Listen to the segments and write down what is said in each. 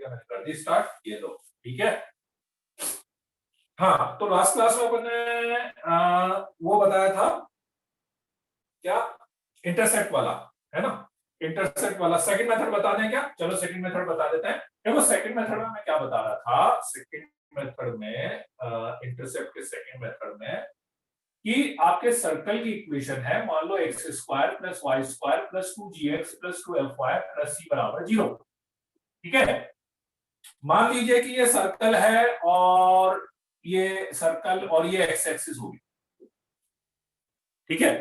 मैंने कर दी स्टार्ट, ये लो ठीक है। हाँ, तो लास्ट क्लास में अपन ने वो बताया था क्या, इंटरसेप्ट वाला, है ना। इंटरसेप्ट वाला सेकंड मेथड बता दें क्या? चलो सेकंड मेथड बता देते हैं। देखो सेकंड मेथड में मैं क्या बता रहा था, सेकंड मेथड में इंटरसेप्ट के सेकंड मेथड में कि आपके सर्कल की इक्वेशन है, मान लो x square plus Y square plus 2gx plus 2fy plus c बराबर 0। ठीक है, मान लीजिए कि ये सर्कल है और ये सर्कल और ये एक्स एक्सिस होगी। ठीक है,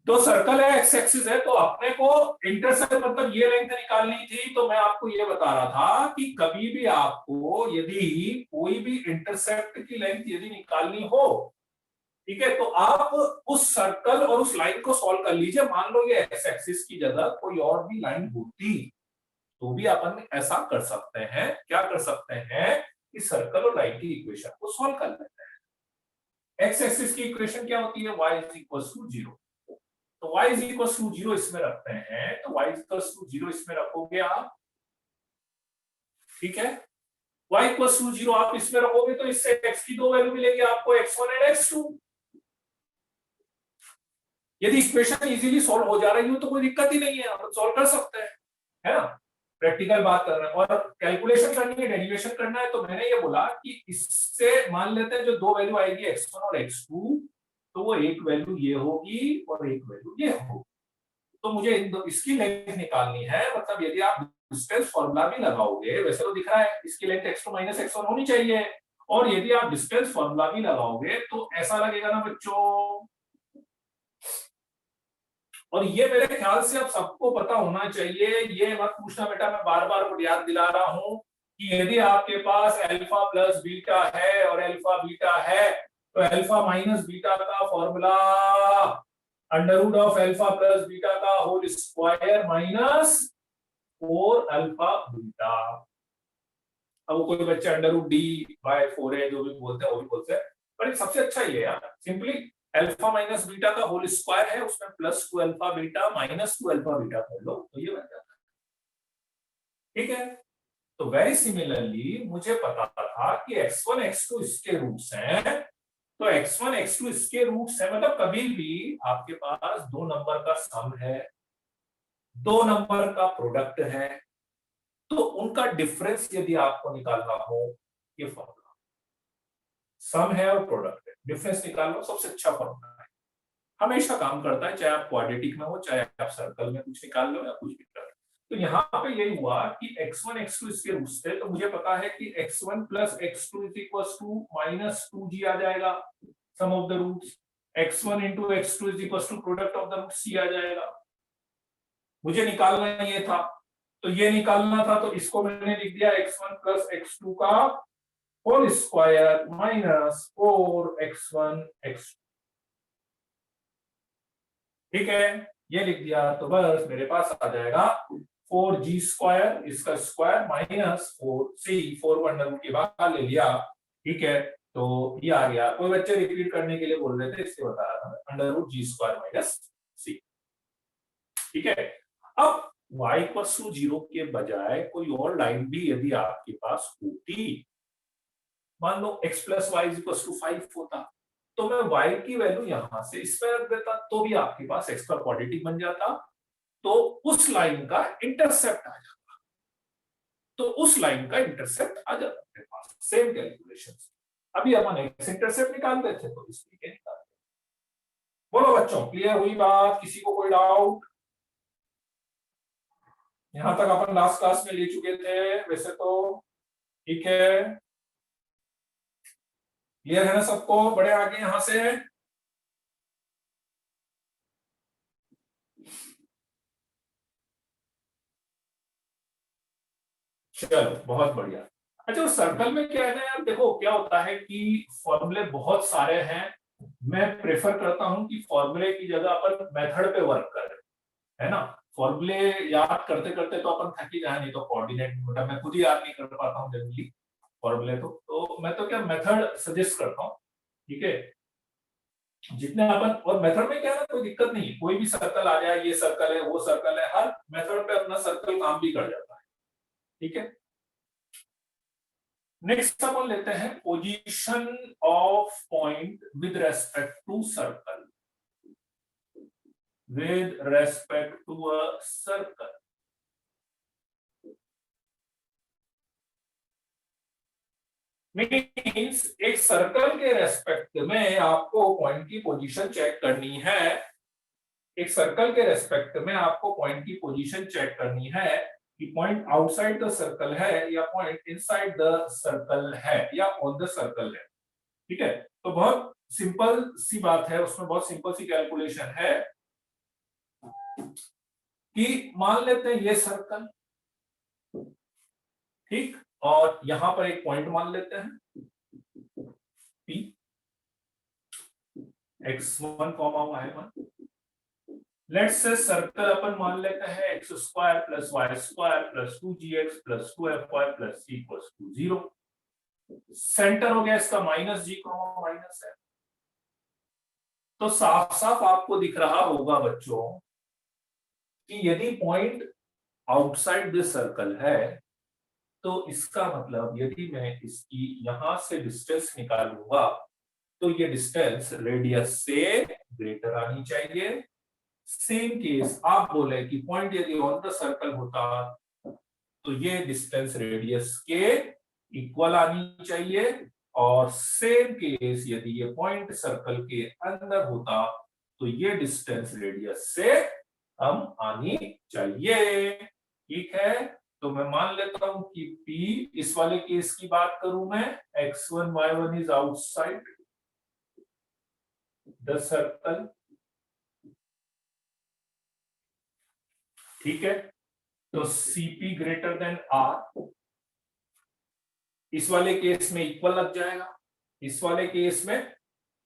तो सर्कल है, एक्स एक्सिस है, तो अपने को इंटरसेप्ट मतलब ये लेंथ निकालनी थी। तो मैं आपको ये बता रहा था कि कभी भी आपको यदि कोई भी इंटरसेप्ट की लेंथ यदि निकालनी हो, ठीक है, तो आप उस सर्कल और उस लाइन को सॉल्व कर लीजिए। मान लो ये एक्स एक्सिस की जगह कोई और भी लाइन होती तो भी अपन ऐसा कर सकते हैं। क्या कर सकते हैं कि सर्कल और लाइन की इक्वेशन को सॉल्व कर लेते हैं। एक्स एक्सिस की इक्वेशन क्या होती है, y इज इक्वल टू 0। तो y इज इक्वल टू 0 इसमें रखते हैं, तो y इज इक्वल टू 0 इसमें रखोगे आप। ठीक है, y इक्वल टू 0 आप इसमें रखोगे तो इससे x की दो वैल्यू मिलेगी आपको, x1 एंड x2। यदि इक्वेशन इजीली सॉल्व हो जा रही हो तो कोई दिक्कत ही नहीं है, हम सॉल्व कर सकते हैं, है ना। प्रैक्टिकल बात कर रहे हैं और कैलकुलेशन करनी है, डेरिवेशन करना है। तो मैंने ये बोला कि इससे मान लेते हैं जो दो वैल्यू आएगी x1 और x2, तो वो एक वैल्यू ये होगी और एक वैल्यू ये होगी। तो मुझे इसकी लेंथ निकालनी है, मतलब यदि आप डिस्टेंस फॉर्मूला भी लगाओगे, वैसे तो दिख रहा है इसकी लेंथ x2 माइनस x1 होनी चाहिए, और यदि आप डिस्टेंस फॉर्मूला भी लगाओगे तो ऐसा लगेगा ना बच्चों। और ये मेरे ख्याल से अब सबको पता होना चाहिए, ये मत पूछना बेटा, मैं बार बार याद दिला रहा हूं कि यदि आपके पास अल्फा प्लस बीटा है और अल्फा बीटा है, तो अल्फा माइनस बीटा का formula under root of alpha plus beta का whole square minus 4 alpha beta. अब कोई बच्चे अंडर रूट डी बाय 4 है जो भी बोलते हैं वो भी बोलते हैं, पर सबसे अच्छा ये यार सिंपली अल्फा माइनस बीटा का होल स्क्वायर है, उसमें plus 2 alpha beta minus 2 alpha beta कर लो तो ये बन जाता है। ठीक है, तो वेरी सिमिलरली मुझे पता था कि x1 x2 इसके रूट्स हैं, तो x1 x2 इसके रूट्स है, मतलब कभी भी आपके पास दो नंबर का सम है, दो नंबर का प्रोडक्ट है, तो उनका डिफरेंस यदि आपको निकालना हो, ये फॉर्मूला सम है और प्रोडक्ट है, डिफरेंस निकालना सबसे अच्छा फॉर्मूला है, हमेशा काम करता है, चाहे आप क्वाड्रेटिक में हो, चाहे आप सर्कल में कुछ निकाल लो या कुछ भी कर लो। तो यहाँ पे यही हुआ कि x1 x2 इसके रूट्स थे, तो मुझे पता है कि x1 plus x2 is equal to minus 2g आ जाएगा, sum of the roots. x1 into x2 is equal to product of the roots c आ जाएगा। मुझे निकालना ये था, तो ये निकालना था, तो इसको मैंने लिख दिया x1 प्लस x2 का whole square minus 4x1 x2। ठीक है, ये लिख दिया, तो बस मेरे पास आ जाएगा 4g स्क्वायर, इसका square minus 4c, 4 under root के बाद ले लिया। ठीक है, तो ये आ गया। कोई बच्चे रिपीट करने के लिए बोल रहे थे, इसलिए बता रहा था, under root g square minus c। ठीक है, अब y इक्वल्स टू 0 के बजाय कोई और लाइन भी यदि आपके पास होती, मान लो x plus Y equals to 5 होता, तो मैं y की वैल्यू यहां से इसमें रख देता, तो भी आपके पास x का क्वाड्रेटिक बन जाता, तो उस लाइन का इंटरसेप्ट आ जाता, तो उस लाइन का इंटरसेप्ट आ जाता मेरे पास। सेम कैलकुलेशन, अभी अपन x इंटरसेप्ट निकालते थे तो इस तरीके निकालते। बोलो बच्चों, क्लियर हुई बात? किसी को कोई डाउट? यहां तक अपन लास्ट क्लास में ले चुके थे वैसे तो। ठीक है, क्लियर है ना सबको? बड़े आगे यहां से। चलो बहुत बढ़िया। अच्छा, सर्कल में क्या है ना यार, देखो क्या होता है कि फॉर्मूले बहुत सारे हैं, मैं प्रेफर करता हूं कि फॉर्मूले की जगह अपन मेथड पे वर्क करें, है ना। फॉर्मूले याद करते करते तो अपन थक ही जाए, नहीं तो कोऑर्डिनेट मतलब मैं खुद ही याद नहीं कर पाता हूँ जनरली फॉर्मूले, तो मैं तो क्या मेथड सजेस्ट करता हूँ। ठीक है, जितने अपन, और मेथड में क्या है ना, कोई दिक्कत नहीं, कोई भी सर्कल आ जाए, ये सर्कल है वो सर्कल है, हर मेथड पे अपना सर्कल काम भी कर जाता है। ठीक है, नेक्स्ट अपन लेते हैं position of point with respect to circle, with respect to a circle. Means एक सर्कल के रेस्पेक्ट में आपको पॉइंट की पोजीशन चेक करनी है। एक सर्कल के रेस्पेक्ट में आपको पॉइंट की पोजीशन चेक करनी है कि पॉइंट आउटसाइड द सर्कल है या पॉइंट इनसाइड द सर्कल है या ऑन द सर्कल है। ठीक है, तो बहुत सिंपल सी बात है, उसमें बहुत सिंपल सी कैलकुलेशन है कि मान लेते हैं ये सर्कल, ठीक, और यहां पर एक पॉइंट मान लेते हैं P, x1, y1। Let's say circle अपन मान लेते हैं x square plus Y square plus 2gx plus 2fy plus c equals to 0। Centre हो गया इसका माइनस g, माइनस है। तो साफ साफ आपको दिख रहा होगा बच्चों कि यदि पॉइंट आउटसाइड दिस सर्कल है तो इसका मतलब यदि मैं इसकी यहां से डिस्टेंस निकालूंगा तो ये डिस्टेंस रेडियस से ग्रेटर आनी चाहिए। सेम केस आप बोले कि पॉइंट यदि ऑन द सर्कल होता तो ये डिस्टेंस रेडियस के इक्वल आनी चाहिए, और सेम केस यदि ये पॉइंट सर्कल के अंदर होता तो ये डिस्टेंस रेडियस से कम आनी चाहिए। ठीक है, तो मैं मान लेता हूं कि P, इस वाले केस की बात करूं मैं, x1 y1 is outside the circle. ठीक है, तो CP ग्रेटर देन R, इस वाले केस में इक्वल लग जाएगा, इस वाले केस में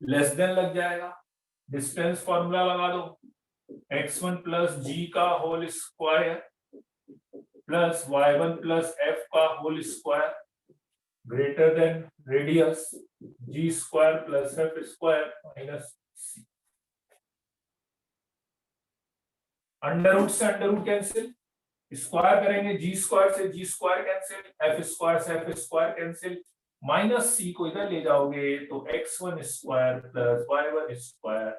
लेस देन लग जाएगा। डिस्टेंस फॉर्मूला लगा दो, x1 प्लस g का whole square plus y1 plus f का whole square greater than radius g square plus f square minus c। Under root से अंडर रूट कैंसिल, स्क्वायर करेंगे g square से g square cancel, f square से f square cancel, minus c को इधर ले जाओगे तो x1 square plus y1 square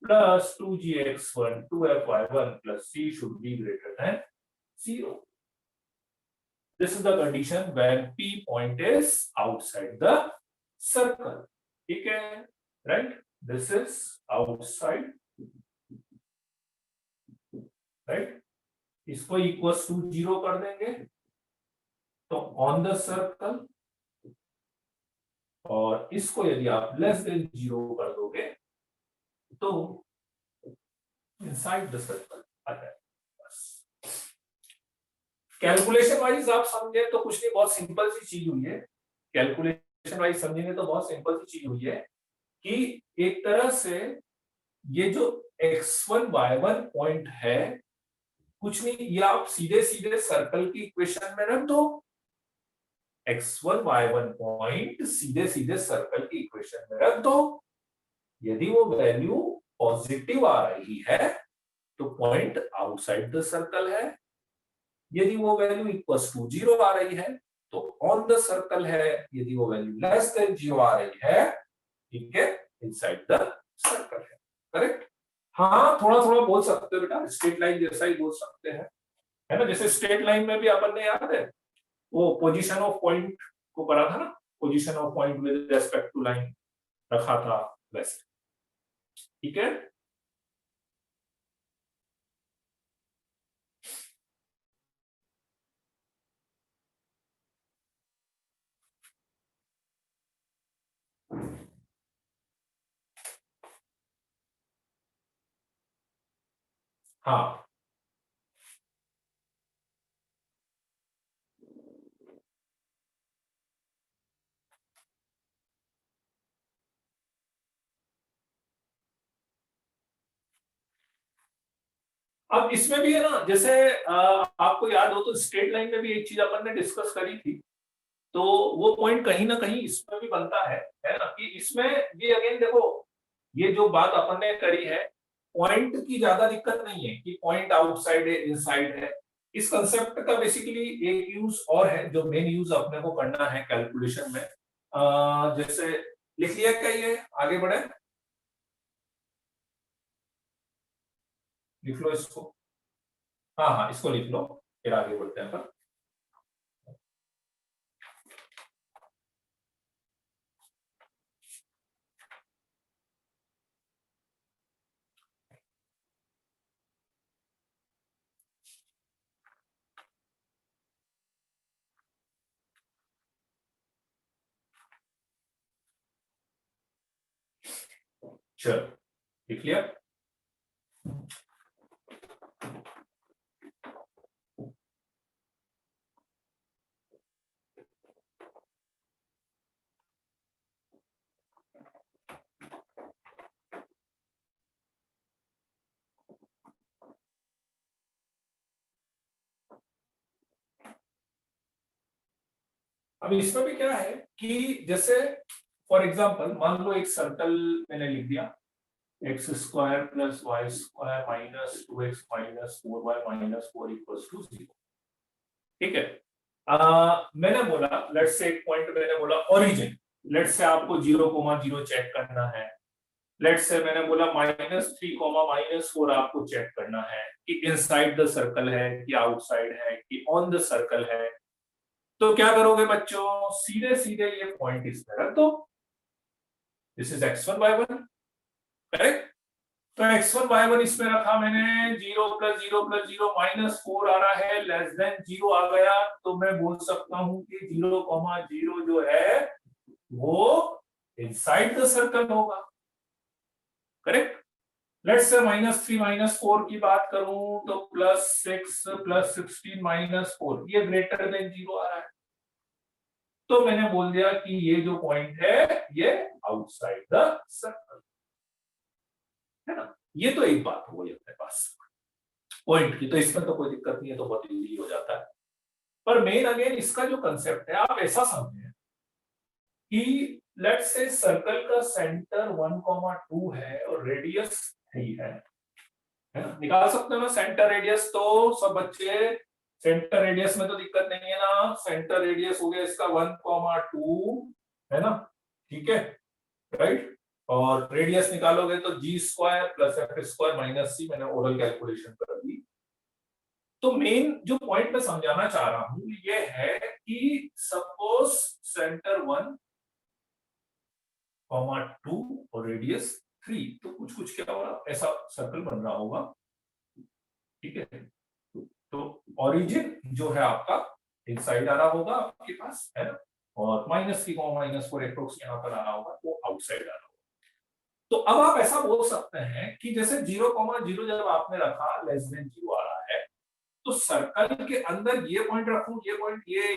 plus 2gx1 2fy1 plus c should be greater than 0. This is the condition when P point is outside the circle. ठीक है, right? This is outside, right? इसको equals to 0 कर देंगे तो on the circle, और इसको यदि आप लेस देन 0 कर दोगे तो इनसाइड द सर्कल आ जाएगा। कैलकुलेशन वाइज आप समझे तो कुछ नहीं, बहुत सिंपल सी चीज हुई है। कैलकुलेशन वाइज समझेंगे तो बहुत सिंपल सी चीज हुई है कि एक तरह से ये जो x1 y1 पॉइंट है कुछ नहीं, ये आप सीधे सीधे सर्कल की इक्वेशन में रख दो। x1 y1 पॉइंट सीधे सीधे सर्कल की इक्वेशन में रख दो। यदि वो वैल्यू पॉजिटिव आ रही है तो पॉइंट आउटसाइड द सर्कल है, यदि वो वैल्यू इक्वल्स टू 0 आ रही है तो ऑन द सर्कल है, यदि वो वैल्यू लेस देन 0 आ रही है, ठीक है, इनसाइड द सर्कल है। करेक्ट? हाँ, थोड़ा थोड़ा बोल सकते हो बेटा, स्ट्रेट लाइन जैसा ही बोल सकते हैं, है ना। जैसे स्ट्रेट लाइन में भी अपन ने, याद है वो पोजीशन ऑफ पॉइंट को पढ़ा था ना, position of point with respect to line रखा था वैसे। ठीक है, हाँ अब इसमें भी है ना, जैसे आपको याद हो तो स्ट्रेट लाइन में भी एक चीज अपन ने डिस्कस करी थी, तो वो पॉइंट कहीं ना कहीं इसमें भी बनता है ना, कि इसमें ये अगेन देखो, ये जो बात अपन ने करी है, पॉइंट की ज्यादा दिक्कत नहीं है कि पॉइंट आउटसाइड है इनसाइड है, इस कंसेप्ट का बेसिकली एक यूज और है जो मेन यूज अपने को करना है कैलकुलेशन में। जैसे लिख लिया क्या, ये आगे बढ़े, लिख लो इसको। हाँ हाँ, इसको लिख लो, फिर आगे बढ़ते हैं अपन। चलो लिख लिया। अब इसमें भी क्या है कि जैसे फॉर एग्जांपल मान लो एक सर्कल मैंने लिख दिया, X square plus Y square minus 2x minus 4y minus 4 equals to 0। ठीक है, मैंने बोला लेट्स से एक पॉइंट मैंने बोला ओरिजिन, लेट्स से आपको 0,0 चेक करना है। लेट्स से मैंने बोला -3, -4 आपको चेक करना है कि इनसाइड द सर्कल है कि आउटसाइड है कि ऑन द सर्कल है। तो क्या करोगे बच्चों, सीधे सीधे ये पॉइंट इसमें रख दो। This is x1 y1, correct. तो x1 y1 इसमें रखा मैंने, 0 + 0 + 0 -4 आ रहा है, लेस देन 0 आ गया, तो मैं बोल सकता हूं कि 0,0 जो है वो इनसाइड द सर्कल होगा, करेक्ट। लेट्स से -3 -4 की बात करूं तो +6 + 16 -4 ये ग्रेटर देन 0 आ रहा है, तो मैंने बोल दिया कि ये जो पॉइंट है ये आउटसाइड द सर्कल है ना। ये तो एक बात हो गई अपने पास पॉइंट की, तो इसमें तो कोई दिक्कत नहीं है, तो बहुत इजी हो जाता है। पर मेन अगेन इसका जो कंसेप्ट है आप ऐसा समझें कि लेट्स से सर्कल का सेंटर 1,2 है और रेडियस 3 है ना। निकाल सकते हो ना सेंटर रेडियस, तो सब बच्चे सेंटर रेडियस में तो दिक्कत नहीं है ना। सेंटर रेडियस हो गया इसका 1,2 है ना, ठीक है, राइट। और रेडियस निकालोगे तो g² + f² - c, मैंने ओरल कैलकुलेशन कर दी। तो मेन जो पॉइंट मैं समझाना चाह रहा हूं ये है कि सपोज सेंटर 1,2 और रेडियस 3, तो कुछ कुछ क्या हो रहा, ऐसा सर्कल बन रहा होगा, ठीक है। तो ओरिजिन जो है आपका इनसाइड आ रहा होगा आपके पास, है ना, और -3, -4 अप्रोक्स यहाँ पर आ रहा होगा, वो आउटसाइड आ रहा होगा। तो अब आप ऐसा बोल सकते हैं कि जैसे 0,0 जब आपने रखा, लेस देन 0 आ रहा है, तो सर्कल के अंदर ये पॉइंट रखूं, ये पॉइंट, ये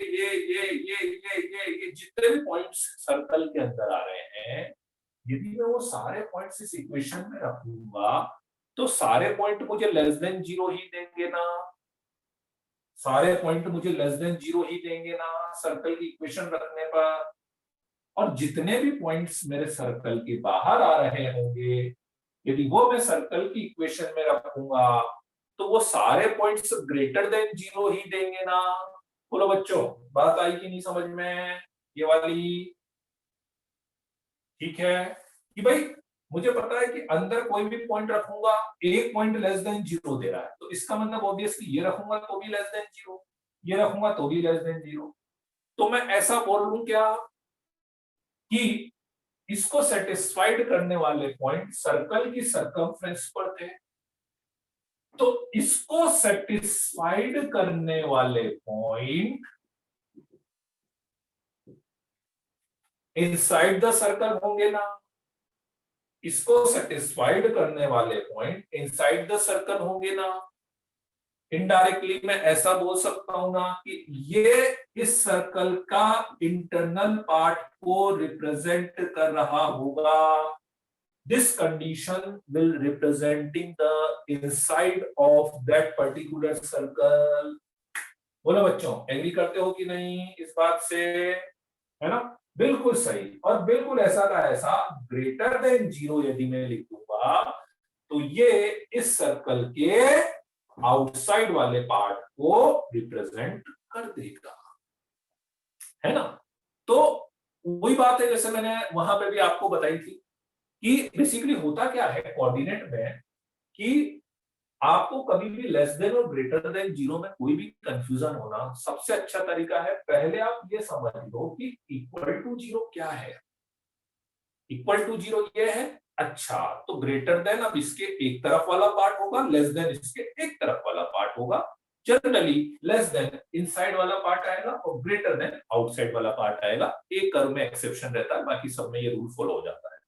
जितने भी पॉइंट्स सर्कल के अंदर आ रहे हैं, यदि मैं वो सारे पॉइंट्स इस इक्वेशन में रखूंगा तो सारे पॉइंट मुझे लेस देन 0 ही देंगे ना, सारे पॉइंट मुझे लेस देन 0 ही देंगे ना सर्कल की इक्वेशन रखने पर। और जितने भी पॉइंट्स मेरे सर्कल के बाहर आ रहे होंगे, यदि वो मैं सर्कल की इक्वेशन में रखूंगा तो वो सारे पॉइंट्स ग्रेटर देन 0 ही देंगे ना। बोलो बच्चों, बात आई कि नहीं समझ में ये वाली, ठीक है। कि भाई मुझे पता है कि अंदर कोई भी पॉइंट रखूंगा, एक पॉइंट लेस देन 0 दे रहा है, तो इसका मतलब ऑब्वियसली ये रखूंगा तो भी लेस देन 0, ये रखूंगा तो भी लेस देन 0। तो मैं ऐसा बोल लूं क्या कि इसको सेटिस्फाइड करने वाले पॉइंट सर्कल की सरकमफ्रेंस पर थे, तो इसको सेटिस्फाइड करने वाले पॉइंट इनसाइड द सर्कल होंगे ना, इसको सेटिस्फाइड करने वाले पॉइंट इनसाइड द सर्कल होंगे ना। इनडायरेक्टली मैं ऐसा बोल सकता हूं ना कि ये इस सर्कल का इंटरनल पार्ट को रिप्रेजेंट कर रहा होगा। This condition will representing the inside of that particular circle। बोलो बच्चों, एग्री करते हो कि नहीं इस बात से, है ना। बिल्कुल सही, और बिल्कुल ऐसा का ऐसा ग्रेटर देन 0 यदि मैं लिख दूंगा तो ये इस सर्कल के आउटसाइड वाले पार्ट को रिप्रेजेंट कर देगा, है ना। तो वही बात है जैसे मैंने वहां पे भी आपको बताई थी कि बेसिकली होता क्या है कोऑर्डिनेट में कि आपको कभी भी लेस देन और ग्रेटर देन जीरो में कोई भी कंफ्यूजन होना, सबसे अच्छा तरीका है पहले आप ये समझ लो कि इक्वल टू जीरो क्या है। इक्वल टू जीरो ये है, अच्छा तो ग्रेटर देन अब इसके एक तरफ वाला पार्ट होगा, लेस देन इसके एक तरफ वाला पार्ट होगा। जनरली लेस देन इनसाइड वाला पार्ट आएगा और ग्रेटर देन आउटसाइड वाला पार्ट आएगा। एक कर्व में एक्सेप्शन रहता है, बाकी सब में ये रूल फॉलो हो जाता है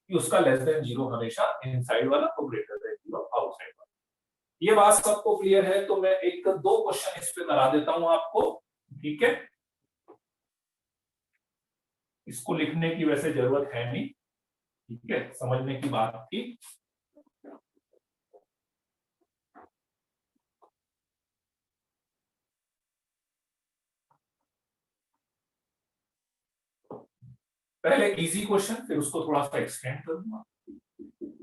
कि उसका लेस देन जीरो हमेशा इनसाइड वाला और ग्रेटर देन जीरो आउटसाइड वाला। ये बात सबको क्लियर है, तो मैं एक दो क्वेश्चन इस पे करा देता हूं आपको, ठीक है। इसको लिखने की वैसे जरूरत है नहीं, ठीक है, समझने की बात थी। पहले इजी क्वेश्चन, फिर उसको थोड़ा सा एक्सटेंड करूंगा।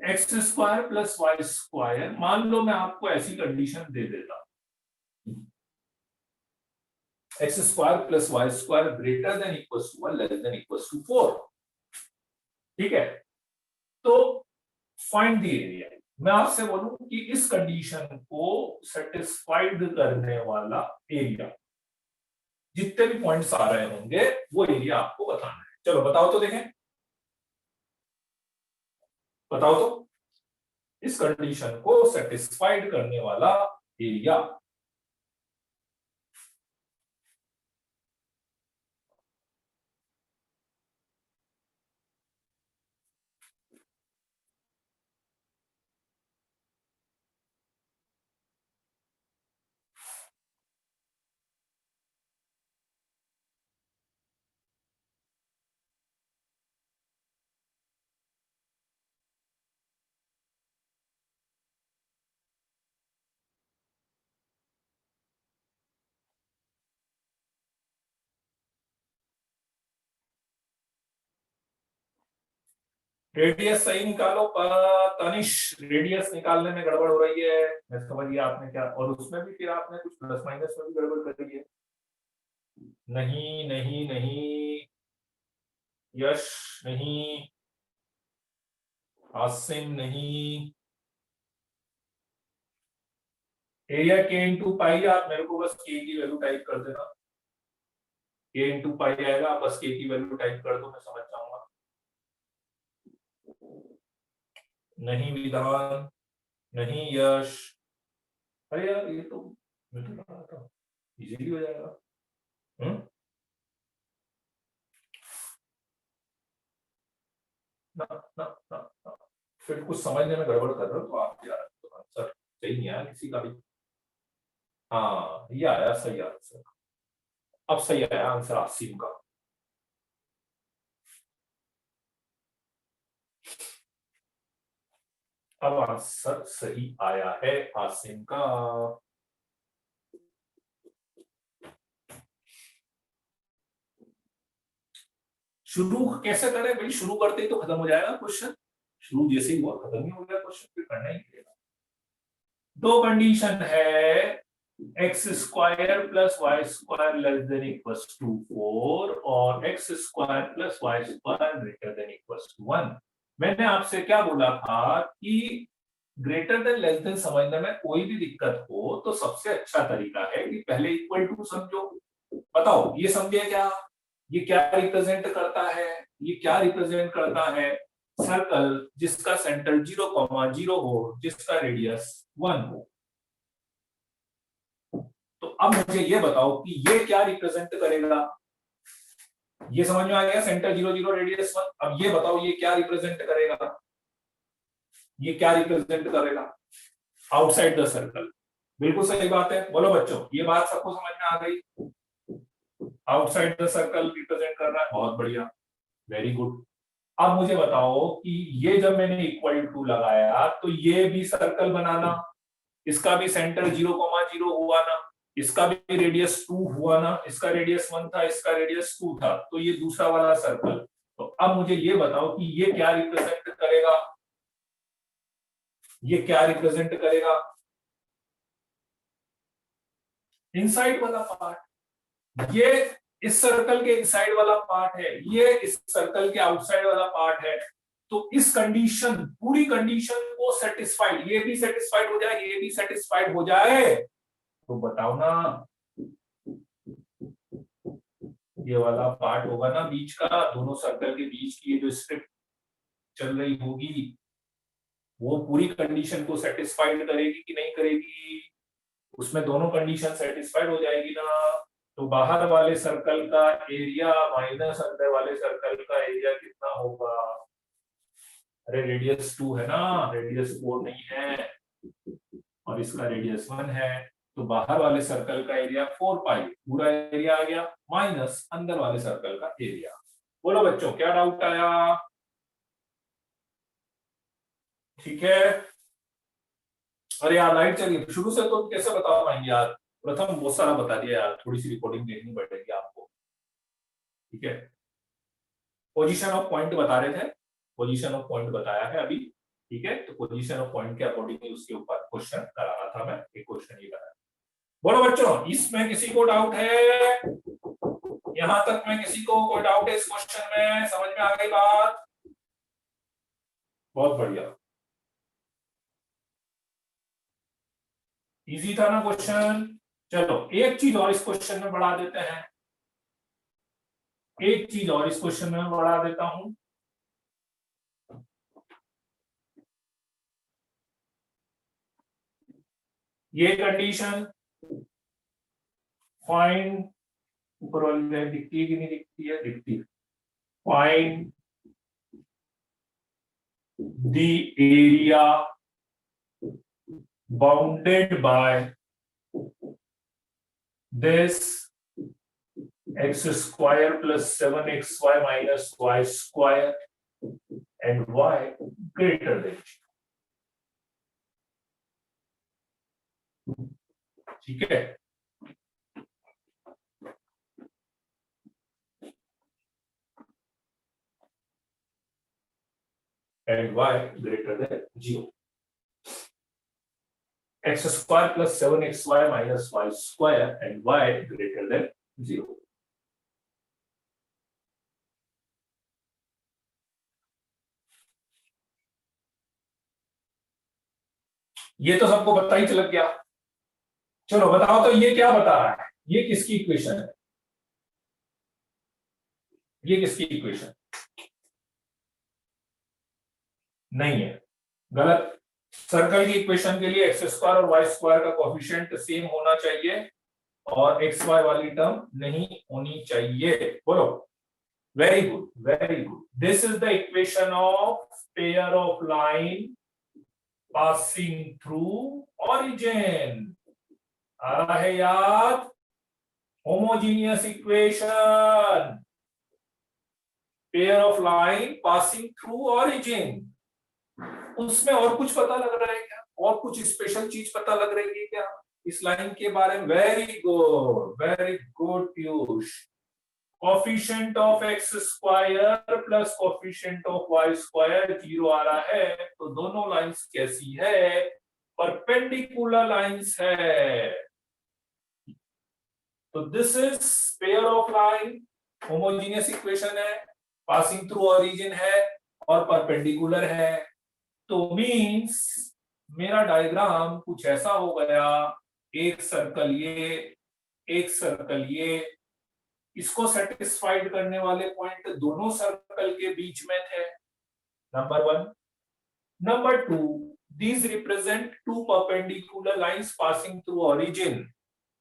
X square plus Y square, मान लो मैं आपको ऐसी कंडीशन दे देता, X square plus Y square greater than equal to 1 less than equal to 4, ठीक है। तो फाइंड द एरिया। मैं आपसे बोलूं कि इस कंडीशन को सेटिस्फाइड करने वाला एरिया, जितने भी पॉइंट्स आ रहे होंगे वो एरिया आपको बताना है। चलो बताओ तो देखें, बताओ तो इस कंडीशन को सेटिस्फाइड करने वाला एरिया। रेडियस सही निकालो पर तनिष, रेडियस निकालने में गड़बड़ हो रही है, मैं समझ गया आपने क्या, और उसमें भी फिर आपने कुछ प्लस माइनस में भी गड़बड़ कर दी है। नहीं नहीं नहीं, यश नहीं, आसिम नहीं, एरिया के इंटू पाई, आप मेरे को बस के की वैल्यू टाइप कर देना, के इंटू पाई आएगा, आप बस के की वैल्यू टाइप कर दो, मैं समझ जाऊंगा। नहीं विधान, नहीं यश, अरे यार ये तो मैं तो लगा था इजीली हो जाएगा। ना ना ना ना, फिर कुछ समझने में गड़बड़ कर रहे हो तो आप यार तो आंसर सही नहीं आया किसी का भी। हाँ ये आया सही आंसर, अब सही आया आंसर आसिम का। अब आंसर सही आया है आसिम का। शुरू कैसे करें भाई, शुरू करते ही तो खत्म हो जाएगा क्वेश्चन, शुरू जैसे ही हुआ खत्म ही हो गया क्वेश्चन, फिर करना ही पड़ेगा। दो कंडीशन है, X square plus Y square less than equal to 4 और X square plus Y square greater than equal to 1। मैंने आपसे क्या बोला था कि ग्रेटर देन लेस देन समझने में कोई भी दिक्कत हो तो सबसे अच्छा तरीका है कि पहले इक्वल टू समझो। बताओ ये समझे क्या, ये क्या रिप्रेजेंट करता है, ये क्या रिप्रेजेंट करता है, सर्कल जिसका सेंटर 0,0 हो, जिसका रेडियस 1 हो। तो अब मुझे ये बताओ कि ये क्या रिप्रेजेंट करेगा। ये समझ में आ गया, सेंटर 0,0 रेडियस 1। अब ये बताओ ये क्या रिप्रेजेंट करेगा, ये क्या रिप्रेजेंट करेगा, आउटसाइड द सर्कल। बिल्कुल सही बात है, बोलो बच्चों ये बात सबको समझ में आ गई। आउटसाइड द सर्कल रिप्रेजेंट कर रहा है, बहुत बढ़िया, वेरी गुड। अब मुझे बताओ कि ये जब मैंने इक्वल टू लगाया तो ये भी सर्कल बनाना, इसका भी सेंटर 0,0 हुआ ना, इसका भी रेडियस 2 हुआ ना, इसका रेडियस 1 था, इसका रेडियस 2 था, तो ये दूसरा वाला सर्कल। तो अब मुझे ये बताओ कि ये क्या रिप्रेजेंट करेगा, ये क्या रिप्रेजेंट करेगा। इनसाइड वाला पार्ट, ये इस सर्कल के इनसाइड वाला पार्ट है, ये इस सर्कल के आउटसाइड वाला पार्ट है। तो इस कंडीशन, पूरी कंडीशन को सेटिस्फाइड, ये भी सेटिस्फाइड हो जाए, ये भी सेटिस्फाइड हो जाए, तो बताओ ना, ये वाला पार्ट होगा ना बीच का, दोनों सर्कल के बीच की ये जो स्ट्रिप चल रही होगी, वो पूरी कंडीशन को सेटिस्फाइड करेगी कि नहीं करेगी? उसमें दोनों कंडीशन सेटिस्फाइड हो जाएगी ना। तो बाहर वाले सर्कल का एरिया माइनस अंदर वाले सर्कल का एरिया कितना होगा? अरे रेडियस 2 है ना, रेडियस 4 नहीं है, और इसका रेडियस 1 है। तो बाहर वाले सर्कल का एरिया 4 पाई, पूरा एरिया आ गया, माइनस अंदर वाले सर्कल का एरिया। बोलो बच्चों, क्या डाउट आया? ठीक है। अरे यार लाइट चलिए, शुरू से तो कैसे बता पाएंगे यार, प्रथम बहुत सारा बता दिया यार, थोड़ी सी रिकॉर्डिंग देखनी पड़ेगी आपको। ठीक है, पोजीशन ऑफ पॉइंट बता रहे थे, पोजीशन ऑफ पॉइंट बताया है अभी। ठीक है, तो पोजीशन ऑफ पॉइंट के अकॉर्डिंग उसके ऊपर क्वेश्चन करा रहा था मैं, एक क्वेश्चन ये करा। बोलो बच्चों, इसमें किसी को डाउट है? यहां तक में किसी को कोई डाउट है इस क्वेश्चन में? समझ में आ गई बात? बहुत बढ़िया, इजी था ना क्वेश्चन। चलो एक चीज और इस क्वेश्चन में बढ़ा देते हैं, एक चीज और इस क्वेश्चन में बढ़ा देता हूं। ये कंडीशन फाइंड, ऊपर वाली लाइन दिखती है कि नहीं दिखती है? दिखती है। Find the area bounded by this x square plus 7xy minus y square and y greater than 0। ठीक है, and y greater than 0। x square plus 7xy minus y square and y greater than 0। ये तो सबको पता ही चल गया। चलो बताओ तो ये क्या बता रहा है? ये किसकी इक्वेशन है? ये किसकी इक्वेशन? नहीं है, गलत। सर्कल की इक्वेशन के लिए एक्स स्क्वायर और वाई स्क्वायर का कोएफिशिएंट सेम होना चाहिए और एक्स वाई वाली टर्म नहीं होनी चाहिए। बोलो, very good, very good. This is the equation of pair of line passing through origin. आ रहा है याद? Homogeneous equation, pair of line passing through origin. उसमें और कुछ पता लग रहा है क्या? और कुछ स्पेशल चीज पता लग रही है क्या इस लाइन के बारे में? Very good, very good Piyush. Coefficient of X square plus coefficient of Y square 0 आ रहा है, तो दोनों लाइंस कैसी है? परपेंडिकुलर लाइंस है। तो this is pair of line, homogeneous equation है, पासिंग थ्रू ओरिजिन है और परपेंडिकुलर है। तो मींस मेरा डायग्राम कुछ ऐसा हो गया, एक सर्कल ये, एक सर्कल ये, इसको सेटिस्फाइड करने वाले पॉइंट दोनों सर्कल के बीच में थे, number 1। Number 2, these represent two perpendicular lines passing through origin।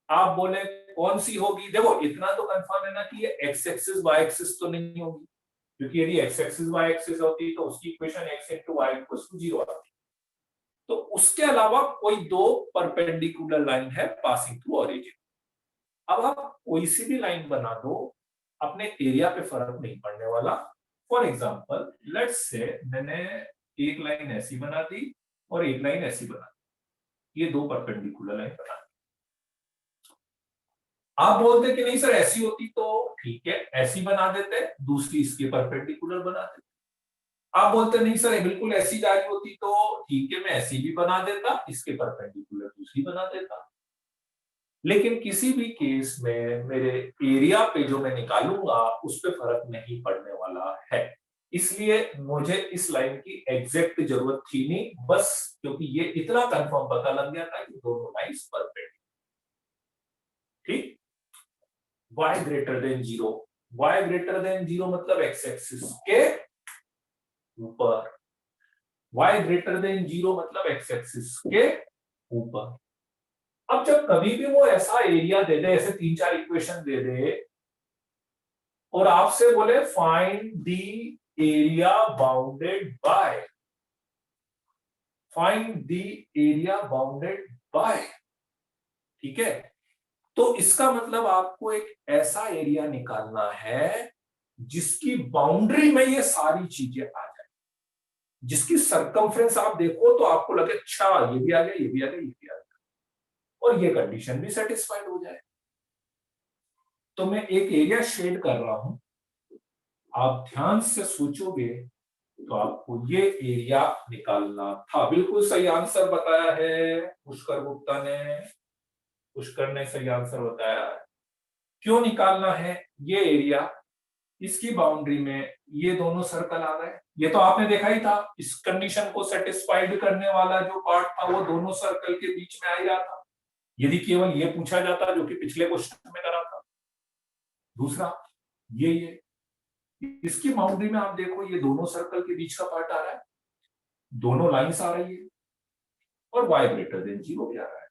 आप बोले कौन सी होगी? देखो इतना तो कंफर्म है ना कि ये x एक्सिस y एक्सिस तो नहीं होगी, क्योंकि यदि x एक्सिस y एक्सिस होती तो उसकी इक्वेशन x * y = 0 आती। तो उसके अलावा कोई दो परपेंडिकुलर लाइन है पासिंग थ्रू ऑरिजिन। अब आप कोई सी भी लाइन बना दो, अपने एरिया पे फर्क नहीं पड़ने वाला। फॉर एग्जांपल लेट्स से मैंने एक लाइन ऐसी बना दी और एक लाइन ऐसी बना दी, ये दो परपेंडिकुलर लाइन बना दी। आप बोलते कि नहीं सर ऐसी होती तो ठीक है, ऐसी बना देते, दूसरी इसके परपेंडिकुलर बना देते। आप बोलते नहीं सर बिल्कुल ऐसी जा रही होती तो ठीक है, मैं ऐसी भी बना देता, इसके परपेंडिकुलर दूसरी बना देता। लेकिन किसी भी केस में मेरे एरिया पे जो मैं निकालूंगा उस पे फर्क नहीं पड़ने वाला है, इसलिए मुझे इस लाइन की एग्जैक्ट जरूरत थी नहीं, बस क्योंकि ये इतना कंफर्म पता लग गया था कि दोनों लाइंस परपेंडिकुलर। ठीक, y greater than zero, y greater than zero मतलब एक्स एक्सिस के ऊपर, y ग्रेटर देन जीरो मतलब एक्स एक्सिस के ऊपर। अब जब कभी भी वो ऐसा एरिया दे दे, ऐसे 3-4 इक्वेशन दे दे और आपसे बोले find the area bounded by, find the area bounded by, ठीक है, तो इसका मतलब आपको एक ऐसा एरिया निकालना है जिसकी बाउंड्री में ये सारी चीजें आ जाए, जिसकी सरकमफ्रेंस आप देखो तो आपको लगे अच्छा ये भी आ गया, ये भी आ गया, ये भी आ गया, और ये कंडीशन भी सेटिस्फाइड हो जाए। तो मैं एक एरिया शेड कर रहा हूं, आप ध्यान से सोचोगे तो आपको ये एरिया निकालना था। बिल्कुल सही आंसर बताया है पुष्कर गुप्ता ने, पुष्कर ने सही आंसर बताया है। क्यों निकालना है ये एरिया, इसकी बाउंड्री में ये दोनों सर्कल आ गए, ये तो आपने देखा ही था, इस कंडीशन को सेटिस्फाइड करने वाला जो पार्ट था वो दोनों सर्कल के बीच में आ ही रहा था, यदि केवल ये पूछा जाता जो कि पिछले क्वेश्चन में करा था। दूसरा ये इसकी बाउंड्री में आप देखो ये दोनों सर्कल के बीच का पार्ट आ रहा है, दोनों लाइंस आ रही है, और y ग्रेटर देन जीरो भी आ रहा है।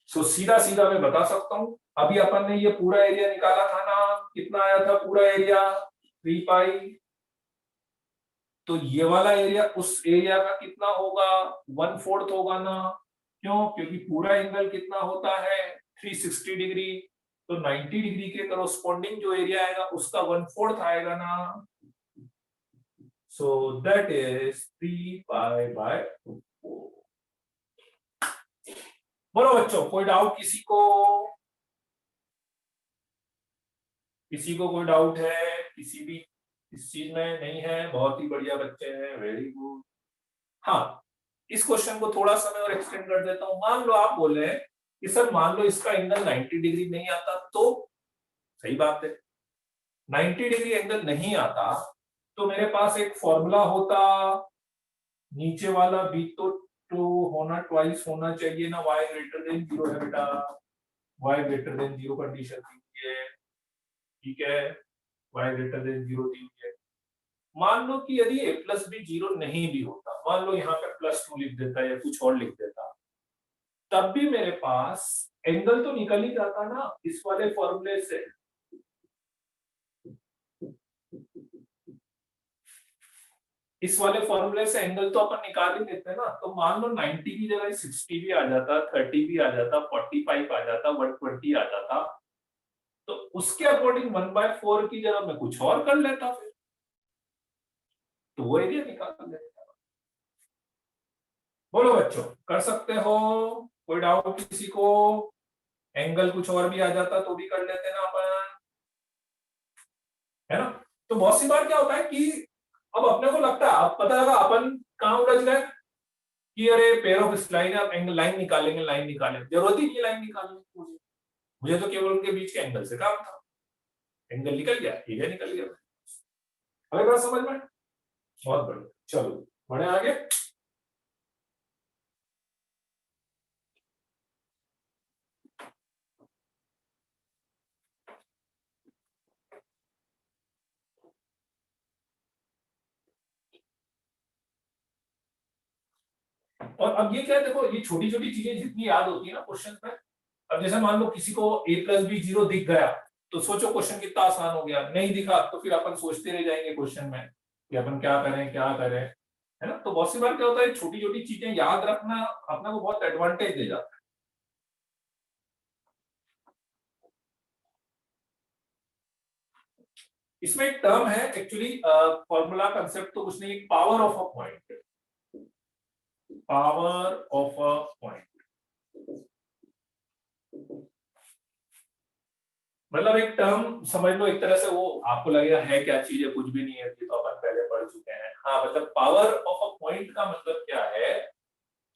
सो सीधा सीधा मैं बता सकता हूं, अभी अपन ने ये पूरा एरिया निकाला था ना, कितना आया था पूरा एरिया 3 पाई, तो ये वाला एरिया उस एरिया का कितना होगा 1/4 होगा ना, क्यों, क्योंकि पूरा एंगल कितना होता है 360 डिग्री, तो 90 डिग्री के करस्पॉन्डिंग जो एरिया आएगा उसका 1/4 आएगा ना, so that is 3 pi by 4। बोलो बच्चों, कोई डाउट किसी को, किसी को कोई डाउट है किसी भी इस चीज में? नहीं है, बहुत ही बढ़िया बच्चे हैं, वेरी गुड। हाँ, इस क्वेश्चन को थोड़ा सा मैं और एक्सटेंड कर देता हूं। मान लो आप बोले कि सर मान लो इसका एंगल 90 डिग्री नहीं आता, तो सही बात है 90 डिग्री एंगल नहीं आता तो मेरे पास एक फॉर्मूला होता, नीचे वाला बी तो होना ट्वाइस होना चाहिए ना, y ग्रेटर देन जीरो है बेटा, y greater than zero condition दी है, ठीक है, y ग्रेटर देन जीरो दी है। मान लो कि यदि a प्लस बी जीरो नहीं भी होता, मान लो यहाँ पे +2 लिख देता या कुछ और लिख देता, तब भी मेरे पास एंगल तो निकल ही जाता ना इस वाले फॉर्मूले से। इस वाले फॉर्मूले से एंगल तो अपन निकाल ही लेते हैं ना, तो मान लो 90 की जगह 60 भी आ जाता, 30 भी आ जाता, 45 आ जाता, 120 आ जाता, तो उसके अकॉर्डिंग 1/4 की जगह मैं कुछ और कर लेता, फिर तो वो एरिया निकाल लेता। बोलो बच्चों, कर सकते हो? कोई डाउट किसी को? एंगल कुछ और भी आ जाता तो भी कर लेते ना अपन, है ना? तो बहुत सी बार क्या होता है कि अब अपने को लगता है, अब पता लगा अपन कहां उलझ गए कि अरे पेयर ऑफ लाइन, अब एंगल लाइन निकालेंगे, लाइन निकालेंगे, जरूरत ही नहीं लाइन निकालने की मुझे, मुझे तो केवल उनके बीच के एंगल से काम था, एंगल निकल गया, एरिया निकल गया। अगर बात समझ में? बहुत बढ़िया, चलो बढ़े आगे। और अब ये क्या है, देखो ये छोटी छोटी चीजें जितनी याद होती है ना क्वेश्चन में, अब जैसे मान लो किसी को a प्लस बी जीरो दिख गया, तो सोचो क्वेश्चन कितना आसान हो गया, नहीं दिखा तो फिर अपन सोचते रह जाएंगे क्वेश्चन में कि अपन क्या करें क्या करें, है ना? तो बहुत सी बार क्या होता है, छोटी छोटी चीजें याद रखना अपने को बहुत एडवांटेज दे जाता है। इसमें एक टर्म है एक्चुअली, फॉर्मूला कंसेप्ट तो कुछ नहीं, power of a point, power of a point मतलब एक टर्म समझ लो, एक तरह से वो आपको लगेगा है क्या चीज है, कुछ भी नहीं है, ये तो अपन पहले पढ़ चुके हैं। हाँ, मतलब पावर ऑफ अ पॉइंट का मतलब क्या है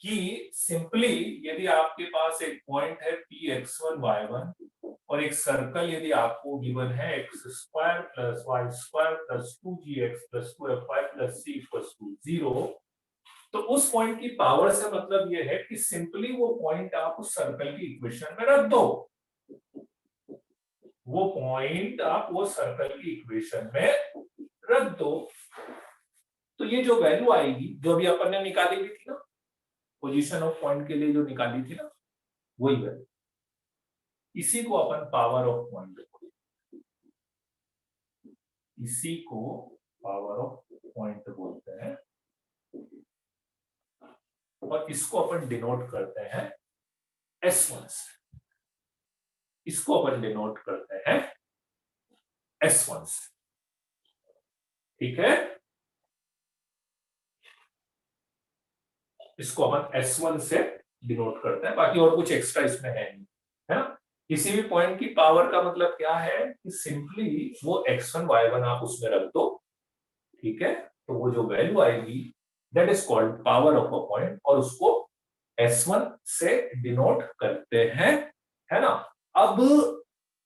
कि सिंपली यदि आपके पास एक पॉइंट है Px1y1 और एक सर्कल यदि आपको गिवन है x² + y² + 2gx + 2fy + c = 0, तो उस पॉइंट की पावर से मतलब यह है कि सिंपली वो पॉइंट आप उस सर्कल की इक्वेशन में रख दो, वो पॉइंट आप वो सर्कल की इक्वेशन में रख दो। तो ये जो वैल्यू आएगी जो अभी अपन ने निकाली हुई थी ना, पोजीशन ऑफ पॉइंट के लिए जो निकाली थी ना, वही वैल्यू, इसी को अपन पावर ऑफ पॉइंट बोलते हैं, इसी को पावर ऑफ पॉइंट बोलते हैं और इसको अपन डिनोट करते हैं S1 से, इसको अपन डिनोट करते हैं S1 से, ठीक है। इसको अपन S1 से डिनोट करते हैं, बाकी और कुछ एक्स्ट्रा इसमें है नहीं, है ना। किसी भी पॉइंट की पावर का मतलब क्या है कि सिंपली वो x1 y1 आप उसमें रख दो, ठीक है। तो वो जो वैल्यू आएगी that is called power of a point और उसको S1 से डिनोट करते हैं, है ना। अब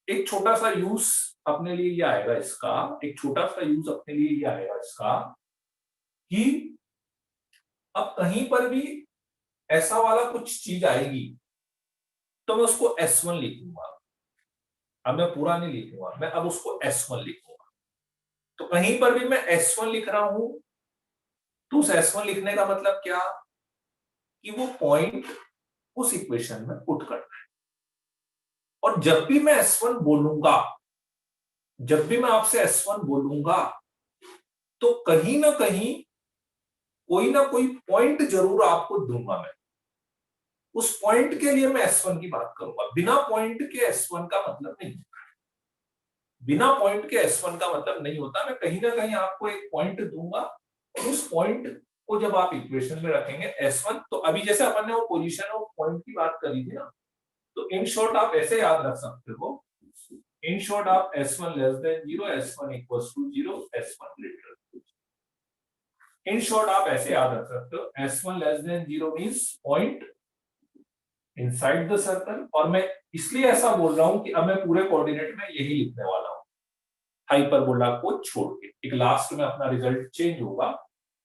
एक छोटा सा यूज अपने लिए ये आएगा इसका, एक छोटा सा यूज अपने लिए ये आएगा इसका कि अब कहीं पर भी ऐसा वाला कुछ चीज आएगी तो मैं उसको S1 लिखूंगा, अब मैं पूरा नहीं लिखूंगा, मैं अब उसको S1 लिखूंगा। तो कहीं पर भी मैं S1 लिख रहा हूं तो उस S1 लिखने का मतलब क्या कि वो पॉइंट उस इक्वेशन में पुट करना है। और जब भी मैं S1 बोलूंगा, जब भी मैं आपसे S1 बोलूंगा तो कहीं ना कहीं कोई ना कोई पॉइंट जरूर आपको दूंगा मैं, उस पॉइंट के लिए मैं S1 की बात करूंगा। बिना पॉइंट के S1 का मतलब नहीं, बिना पॉइंट के S1 का मतलब नहीं होता। मैं कहीं ना कहीं आपको एक पॉइंट दूंगा और उस पॉइंट को जब आप इक्वेशन में रखेंगे S1, तो अभी जैसे अपन ने वो पोजीशन ऑफ पॉइंट की बात करी थी ना, तो इन शॉर्ट आप ऐसे याद रख सकते हो, इन शॉर्ट आप S1 less than 0, S1 equals to 0, S1 greater. In short आप ऐसे याद रख सकते हो, S1 less than 0 means point inside the circle. और मैं इसलिए ऐसा बोल रहा हूं कि अब मैं पूरे कोऑर्डिनेट में यही लिखने वाला हूं, हाइपरबोला को छोड़ के। एक लास्ट में अपना रिजल्ट चेंज होगा,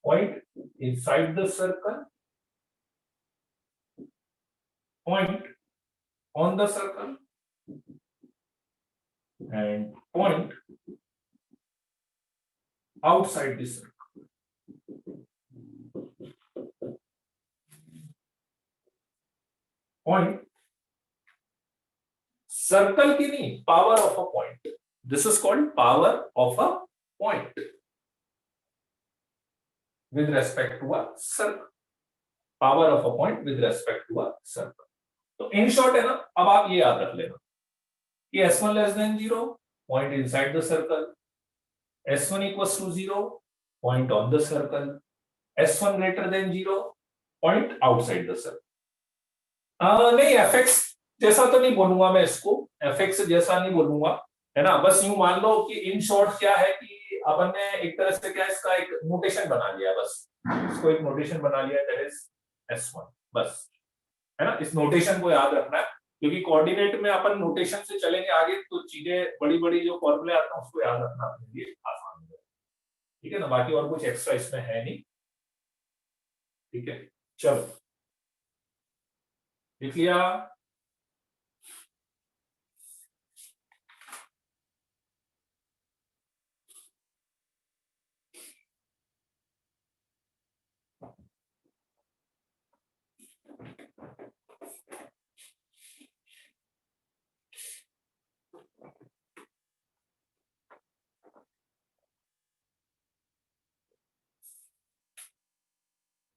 point inside the circle, point on the circle and point outside the circle. Point circle की नहीं, power of a point, this is called power of a point with respect to a circle, power of a point with respect to a circle। तो in short है ना, अब आप ये याद रख लेना कि S1 less than 0 point inside the circle, S1 equals to 0 point on the circle, S1 greater than 0 point outside the circle. नहीं fx जैसा तो नहीं बोलूंगा मैं इसको, fx जैसा नहीं बोलूंगा, है ना। बस यूं मान लो कि इन शॉर्ट क्या है कि अपन ने एक तरह से क्या इसका एक नोटेशन बना लिया, बस इसको एक नोटेशन बना लिया, दैट इज S1, बस, है ना। इस नोटेशन को याद रखना है क्योंकि कोऑर्डिनेट में अपन नोटेशन से चलेंगे आगे तो चीजें बड़ी बड़ी जो फॉर्मूले आते हैं उसको याद रखना अपने लिए आसान है, ठीक है ना। बाकी और कुछ एक्स्ट्रा इसमें है नहीं, ठीक है। चलो लिख लिया।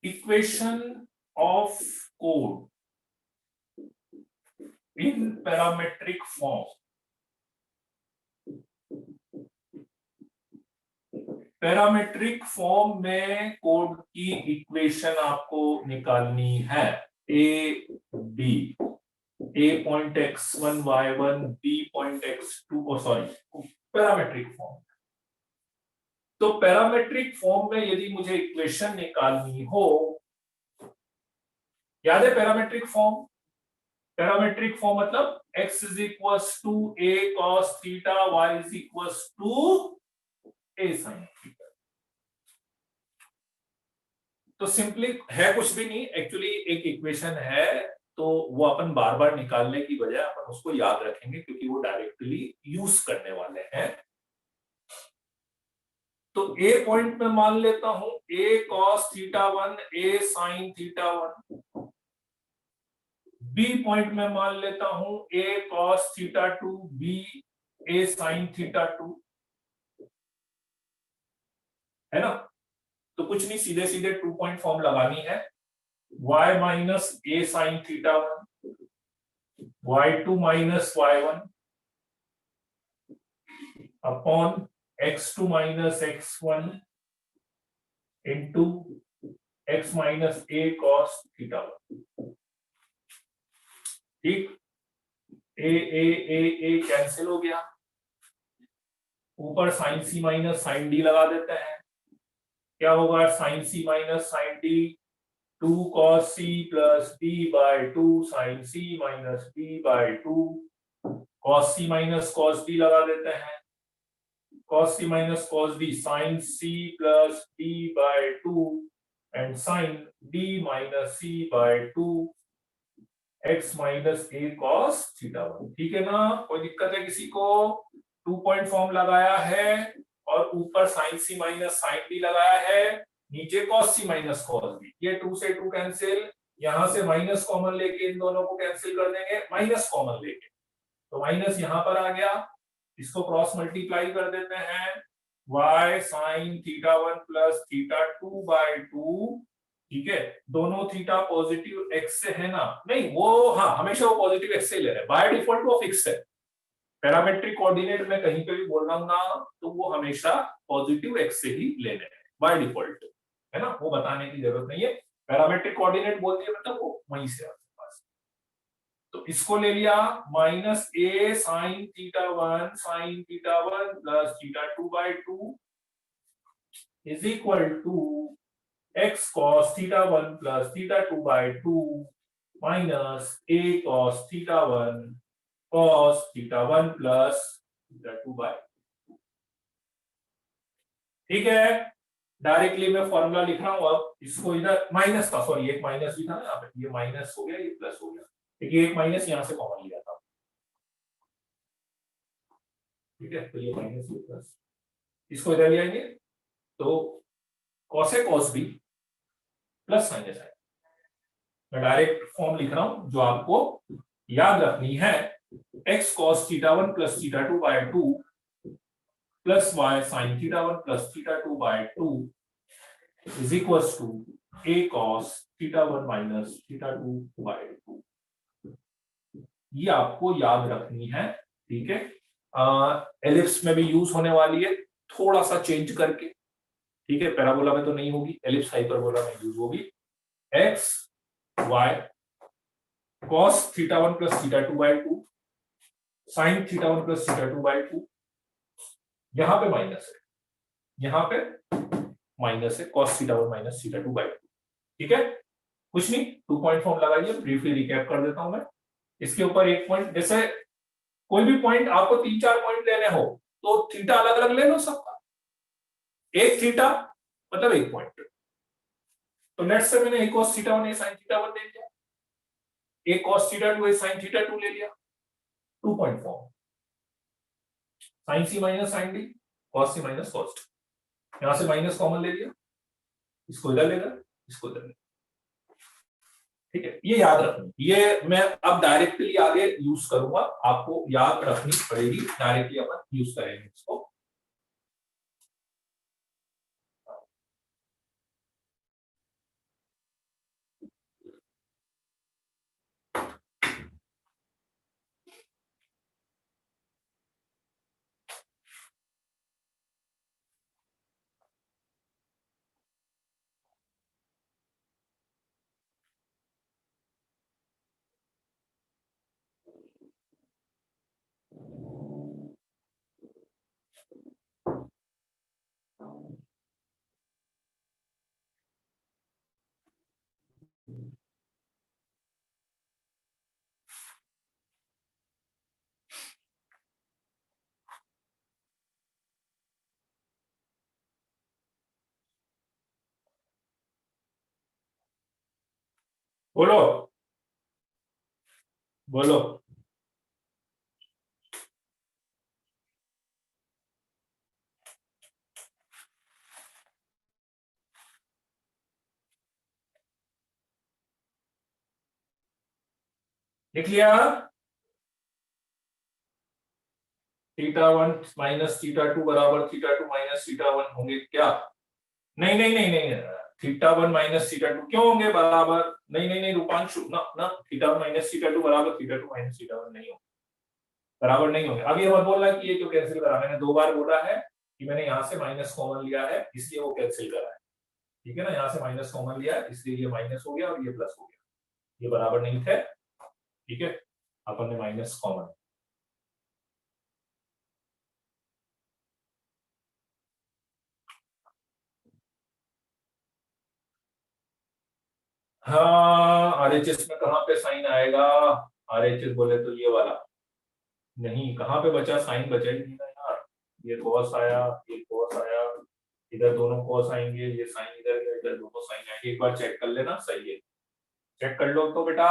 Equation of code in parametric form, parametric form में कोड की इक्वेशन आपको निकालनी है। A B, A point x1 y1, B point x2, sorry parametric form. तो पैरामेट्रिक फॉर्म में यदि मुझे इक्वेशन निकालनी हो याद है पैरामेट्रिक फॉर्म? पैरामेट्रिक फॉर्म मतलब x is equals to a cos theta, y is equals to a sin theta. तो सिंपली है कुछ भी नहीं, एक्चुअली एक इक्वेशन है, तो वो अपन बार बार निकालने की बजाय अपन उसको याद रखेंगे क्योंकि वो डायरेक्टली यूज करने वाले हैं। तो ए पॉइंट में मान लेता हूं a cos theta 1 a sin theta 1, B point में मान लेता हूं a cos theta 2 b a sin theta 2, है ना? तो कुछ नहीं, सीधे सीधे 2 पॉइंट फॉर्म लगानी है, y minus a sin theta 1 y2 minus y1 upon x2 minus x1 into x minus a cos theta 1। ठीक, ए कैंसिल हो गया, ऊपर sine C minus sine D लगा देते हैं, क्या होगा sine C minus sine D, 2 cos c plus d by 2 sine C minus d by 2, cos c minus cos d लगा देते हैं, cos c minus cos d sign c plus d by 2 and sine d minus c by 2 x minus a cos theta 1। ठीक है ना? कोई दिक्कत है किसी को? 2 पॉइंट फॉर्म लगाया है और ऊपर sine C minus sine D लगाया है, नीचे cos c minus cos d, ये 2 से 2 कैंसिल, यहां से माइनस कॉमन लेके इन दोनों को कैंसिल कर देंगे, माइनस कॉमन लेके, तो माइनस यहां पर आ गया, इसको क्रॉस मल्टीप्लाई कर देते हैं, y sine theta 1 plus theta 2 by 2। ठीक है, दोनों थीटा पॉजिटिव x से है ना? नहीं वो, हाँ हमेशा वो पॉजिटिव x से ही ले रहे हैं, बाय डिफॉल्ट वो फिक्स है, पैरामेट्रिक कोऑर्डिनेट में कहीं पे भी बोल रहा हूं ना तो वो हमेशा पॉजिटिव x से ही लेने हैं बाय डिफॉल्ट, है ना? वो बताने की जरूरत नहीं है, पैरामेट्रिक कोऑर्डिनेट बोलती है मतलब वो वहीं से आपके पास। तो इसको ले लिया, minus a sine theta 1 plus theta 2 by 2 is equal to x cos theta 1 plus theta 2 by 2 minus a cos theta 1 cos theta 1 plus theta 2 by. ठीक है, डायरेक्टली मैं फॉर्मूला लिख रहा हूं, अब इसको इधर माइनस था, सॉरी एक माइनस भी था ना यहाँ पे, ये माइनस हो गया, ये प्लस हो गया, देखिए एक माइनस यहाँ से कॉमन लिया था। ठीक है, तो ये माइनस ये प्लस, इसको इधर ले आएंगे तो cos है cos b प्लस साइन है साइन। मैं डायरेक्ट फॉर्म लिख रहा हूं जो आपको याद रखनी है, x cos theta 1 plus theta 2 by 2 plus y sin theta 1 plus theta 2 by 2 is equals to a cos theta 1 minus theta 2 by 2। ये आपको याद रखनी है। ठीक है, एलिप्स में भी यूज होने वाली है, थोड़ा सा चेंज करके। ठीक है, पैराबोला में तो नहीं होगी, एलिप्स हाइपरबोला में यूज होगी। x y cos theta 1 plus theta 2 by 2 sine theta 1 plus theta 2 by 2, यहां पे माइनस है, यहां पे माइनस है, cos theta 1 minus theta 2 by 2। ठीक है, कुछ नहीं, 2 पॉइंट फॉर्म लगाइए, ब्रीफली रिकैप कर देता हूं मैं। इसके ऊपर एक पॉइंट, जैसे कोई भी पॉइंट आपको 3-4 पॉइंट लेने हो तो थीटा अलग अलग ले लो सबका, एक थीटा मतलब एक पॉइंट। तो लेट्स से मैंने एक cos थीटा 1 ए sin थीटा 1 ले लिया, एक cos थीटा 2 ए sin थीटा 2 ले लिया, 2 point form, sin c minus sin d cos c minus cos d, यहां से माइनस कॉमन ले लिया, इसको इधर लेगा, इसको इधर लेगा। ठीक है, ये याद रखना, ये मैं अब डायरेक्टली आगे यूज करूंगा, आपको याद रखनी पड़ेगी, डायरेक्टली अपन यूज करेंगे इसको। बोलो बोलो। लिख लिया। Theta one minus theta two बराबर theta two minus theta one होंगे क्या? नहीं नहीं नहीं नहीं, theta one minus theta two क्यों होंगे बराबर? नहीं नहीं नहीं रूपांशु, ना ना, theta one minus theta two बराबर theta two minus theta one नहीं होंगे, बराबर नहीं होंगे। अब ये मत बोलना कि ये क्यों कैंसिल करा, मैंने 2 बार बोला है कि मैंने यहाँ से माइनस कॉमन लिया है इसलिए वो कैंसिल करा है, ठीक है ना? यहाँ से माइनस कॉमन लिया है इसलिए ये माइनस हो गया और ये प्लस हो गया, ये बराबर नहीं थे, ठीक है? अपन ने माइनस कॉमन। हाँ, आरएचएस में कहाँ पे साइन आएगा? आरएचएस बोले तो ये वाला नहीं, कहाँ पे बचा साइन? बचा ही नहीं ना यार। ये कॉस आया, ये कॉस आया, इधर दोनों कॉस आएंगे, ये साइन इधर गया, इधर दोनों साइन आएंगे। एक बार चेक कर लेना, सही है, चेक कर लो तो बेटा।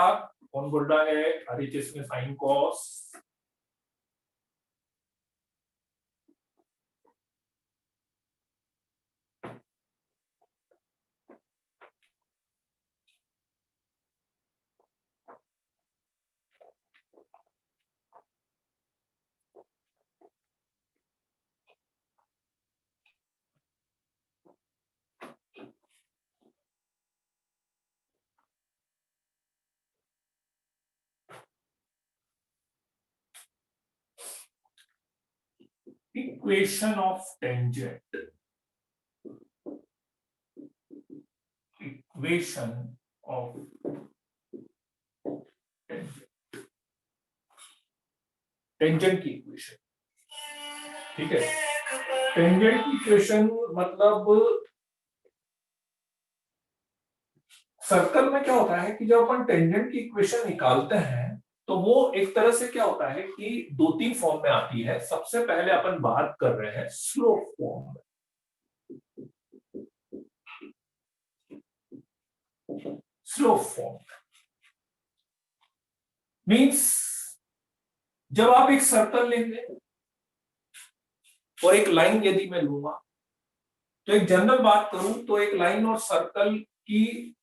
कौन बोल रहा है आरएचएस में sine cos? Equation of tangent, equation of tangent की इक्वेशन, ठीक है? टेंजेंट की इक्वेशन मतलब सर्कल में क्या होता है कि जब अपन टेंजेंट की इक्वेशन निकालते हैं तो वो एक तरह से क्या होता है कि 2-3 फॉर्म में आती है। सबसे पहले अपन बात कर रहे हैं स्लोप फॉर्म में। स्लोप फॉर्म मींस जब आप एक सर्कल लेंगे और एक लाइन यदि मैं लूंगा, तो एक जनरल बात करूं तो एक लाइन और सर्कल की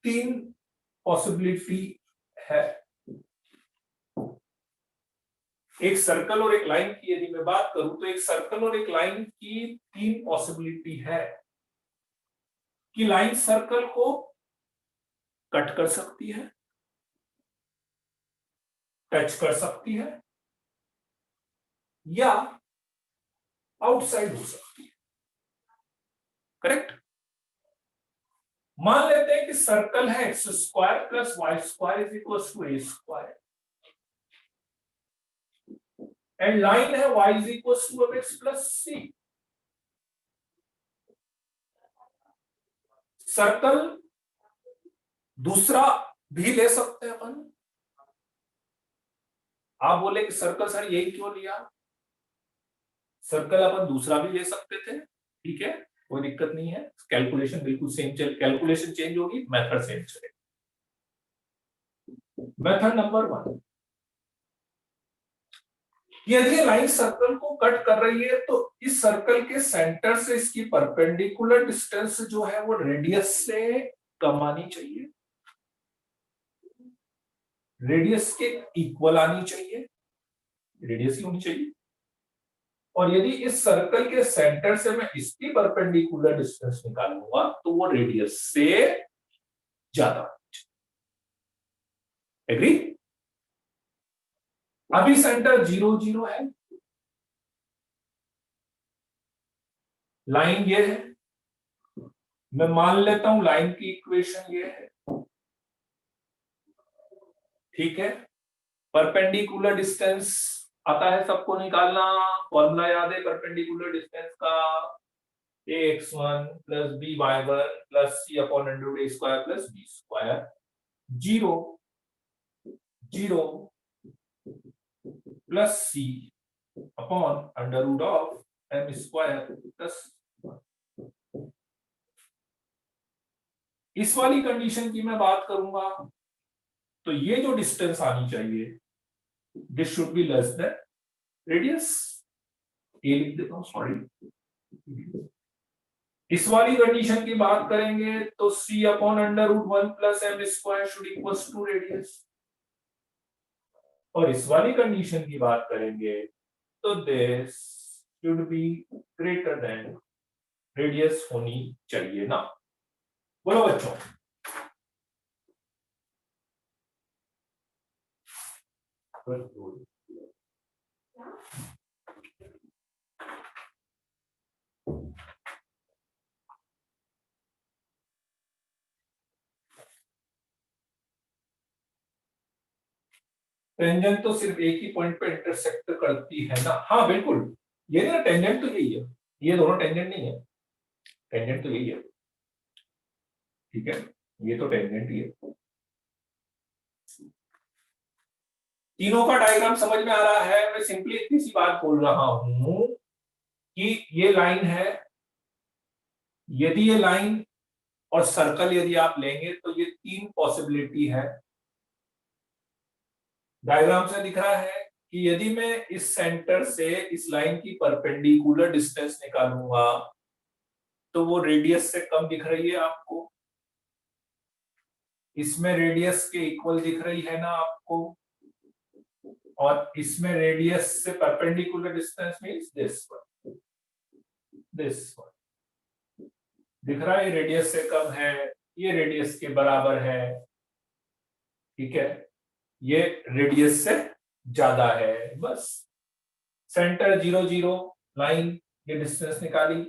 3 पॉसिबिलिटी है। एक सर्कल और एक लाइन की यदि मैं बात करूं तो एक सर्कल और एक लाइन की 3 पॉसिबिलिटी है कि लाइन सर्कल को कट कर सकती है, टच कर सकती है या आउटसाइड हो सकती है। करेक्ट? मान लेते हैं कि सर्कल है X square plus Y square is equal to A square and line है y is equal to X plus C. Circle दूसरा भी ले सकते हैं अपन। आप बोले कि सर्कल सर यही क्यों लिया? सर्कल अपन दूसरा भी ले सकते थे, ठीक है, कोई दिक्कत नहीं है, कैलकुलेशन बिल्कुल सेम चल, कैलकुलेशन चेंज होगी, मेथड सेम चलेगा। मेथड नंबर 1, यदि लाइन सर्कल को कट कर रही है तो इस सर्कल के सेंटर से इसकी परपेंडिकुलर डिस्टेंस जो है वो रेडियस से कम आनी चाहिए, रेडियस के इक्वल आनी चाहिए, रेडियस ही होनी चाहिए। और यदि इस सर्कल के सेंटर से मैं इसकी परपेंडिकुलर डिस्टेंस निकालूंगा तो वो रेडियस से ज्यादा। एग्री? अभी सेंटर 0 0 है, लाइन ये है, मैं मान लेता हूं लाइन की इक्वेशन ये है, ठीक है? परपेंडिकुलर डिस्टेंस आता है सबको निकालना, फॉर्मूला याद है परपेंडिकुलर डिस्टेंस का, ax1 plus by1 plus c upon under a square plus b square, 0 0 plus c upon under root of m square plus. इस वाली कंडीशन की मैं बात करूंगा तो ये जो डिस्टेंस आनी चाहिए this should be less than radius, ये लिख देता हूं, सॉरी। इस वाली कंडीशन की बात करेंगे तो c upon under root 1 plus M square should equals to radius, और इस वाली कंडीशन की बात करेंगे तो this should be greater than radius होनी चाहिए ना। बोलो बच्चों। टेंजेंट तो सिर्फ एक ही पॉइंट पे इंटरसेक्ट करती है ना, हाँ बिल्कुल, ये ना टेंजेंट तो यही है, ये दोनों टेंजेंट नहीं है, टेंजेंट तो यही है, ठीक है, ये तो टेंजेंट ही है। तीनों का डायग्राम समझ में आ रहा है। मैं सिंपली इतनी सी बात बोल रहा हूं कि ये लाइन है, यदि ये लाइन और सर्कल यदि आप लेंगे तो ये तीन पॉसिबिलिटी है। डायग्राम से दिख रहा है कि यदि मैं इस सेंटर से इस लाइन की परपेंडिकुलर डिस्टेंस निकालूंगा तो वो रेडियस से कम दिख रही है आपको, इसमें रेडियस के इक्वल दिख रही है ना आपको, और इसमें रेडियस से perpendicular distance means this one दिख रहा है, रेडियस से कम है, ये रेडियस के बराबर है, ठीक है, ये रेडियस से ज्यादा है, बस सेंटर 0 0 लाइन, ये डिस्टेंस निकाली।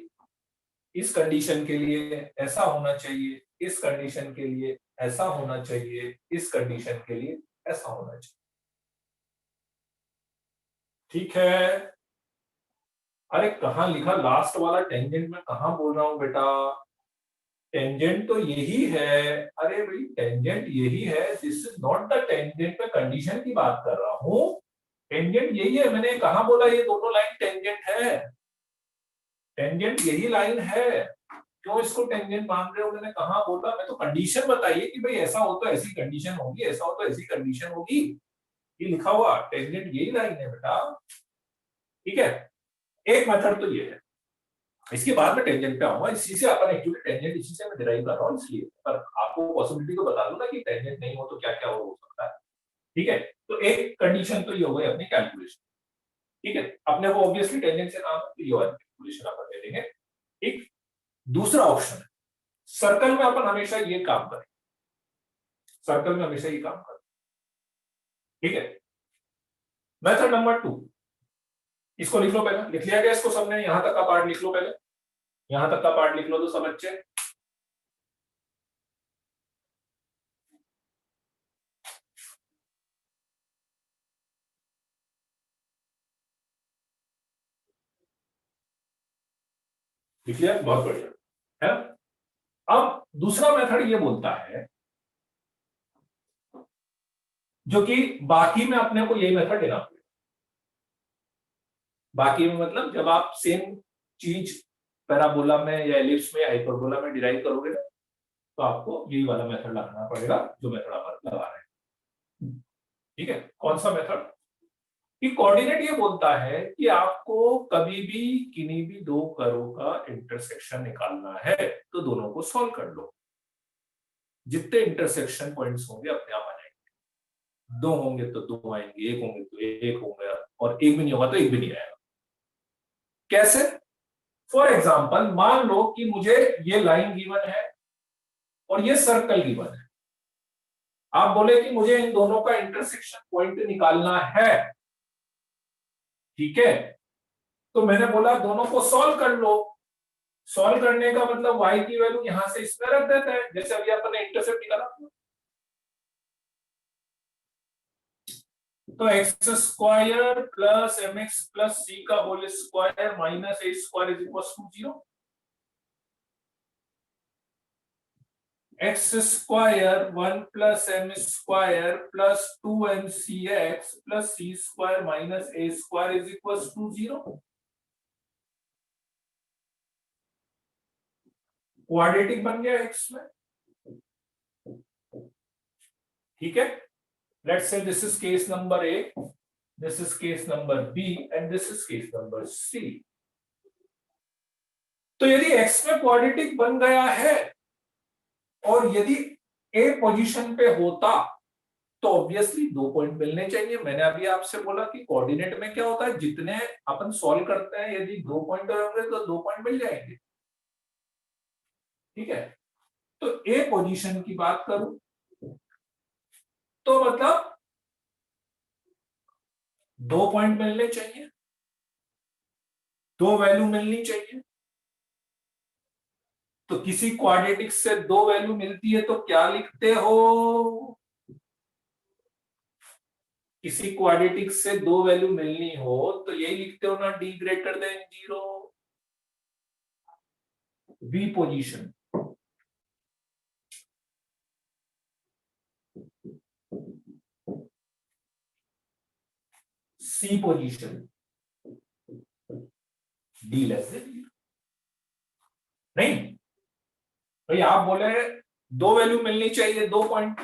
इस कंडीशन के लिए ऐसा होना चाहिए, इस कंडीशन के लिए ऐसा होना चाहिए, इस कंडीशन के लिए ऐसा होना चाहिए, ठीक है। अरे कहां लिखा लास्ट वाला टेंजेंट, में कहां बोल रहा हूं बेटा, टेंजेंट तो यही है, अरे भाई टेंजेंट यही है, this is not the tangent, पे कंडीशन की बात कर रहा हूं, टेंजेंट यही है, मैंने कहा बोला ये दोनों लाइन टेंजेंट है, टेंजेंट यही लाइन है, क्यों इसको टेंजेंट मान रहे हो, मैंने कहा बोला, मैं तो कंडीशन बताइए कि भाई ऐसा हो तो ऐसी कंडीशन होगी, ऐसा हो तो ऐसी कंडीशन होगी, ये लिखा हुआ टेंजेंट यही लाइन है बेटा, ठीक है। एक मेथड तो ये है, इसके बाद में टेंजेंट पे आऊंगा, इसी से अपन एक्चुअली टेंजेंट इसी से मैं डिराइव कर रहा हूँ, इसलिए पर आपको पॉसिबिलिटी तो बता दूं ना कि टेंजेंट नहीं हो तो क्या क्या हो सकता है, ठीक है। तो एक कंडीशन तो ये हो गई अपनी कैलकुलेशन, ठीक है, अपने को ऑब्वियसली टेंजेंट से काम है तो ये वाली कैलकुलेशन अपन ले लेंगे। एक दूसरा ऑप्शन है, सर्कल में अपन हमेशा ये काम करें, सर्कल में हमेशा ये काम करें, ठीक है। मेथड नंबर 2, इसको लिख लो, पहले लिख लिया गया इसको सबने, यहां तक का पार्ट लिख लो, पहले यहां तक का पार्ट लिख लो तो सब अच्छे। लिख लिया, बहुत बढ़िया है। अब दूसरा मेथड ये बोलता है, जो कि बाकी में अपने को यही मेथड लेना पड़ेगा, बाकी में मतलब जब आप सेम चीज पैराबोला में या एलिप्स में या हाइपरबोला में डिराइव करोगे ना तो आपको यही वाला मेथड लगाना पड़ेगा जो मेथड अपन लगा रहे हैं, ठीक है। कौन सा मेथड, कि कोऑर्डिनेट ये बोलता है कि आपको कभी भी किन्हीं भी दो कर्व का इंटरसेक्शन निकालना है तो दोनों को सॉल्व कर लो, जितने इंटरसेक्शन पॉइंट्स होंगे अपने आप आ जाएंगे, दो होंगे तो दो आएंगे, एक होंगे तो एक होंगे, और एक भी नहीं होगा तो एक भी नहीं आएगा। कैसे, फॉर एग्जाम्पल मान लो कि मुझे ये लाइन गिवन है और ये सर्कल गिवन है, आप बोले कि मुझे इन दोनों का इंटरसेक्शन पॉइंट निकालना है, ठीक है, तो मैंने बोला दोनों को सॉल्व कर लो, सॉल्व करने का मतलब y की वैल्यू यहां से इसमें रख देते हैं, जैसे अभी अपन ने इंटरसेप्ट निकाला, तो x square plus m x plus c का whole square minus a square is equal to 0, x square 1 plus M square plus 2 m c x plus c square minus a square is equal to 0, quadratic बन गया x में, ठीक है, let's say this is case number A, this is case number B and this is case number C. तो यदि x में quadratic बन गया है और यदि ए पोजीशन पे होता तो ऑब्वियसली 2 पॉइंट मिलने चाहिए। मैंने अभी आपसे बोला कि कोऑर्डिनेट में क्या होता है, जितने अपन सॉल्व करते हैं यदि 2 पॉइंट होंगे तो 2 पॉइंट मिल जाएंगे। ठीक है, तो ए पोजीशन की बात करूं तो मतलब 2 पॉइंट मिलने चाहिए, 2 वैल्यू मिलनी चाहिए। तो किसी क्वाड्रेटिक से 2 वैल्यू मिलती है तो क्या लिखते हो, किसी क्वाड्रेटिक से 2 वैल्यू मिलनी हो तो यही लिखते हो ना, D greater than 0, B position. C position, D less than 0। नहीं भाई, आप बोले 2 वैल्यू मिलनी चाहिए 2 पॉइंट,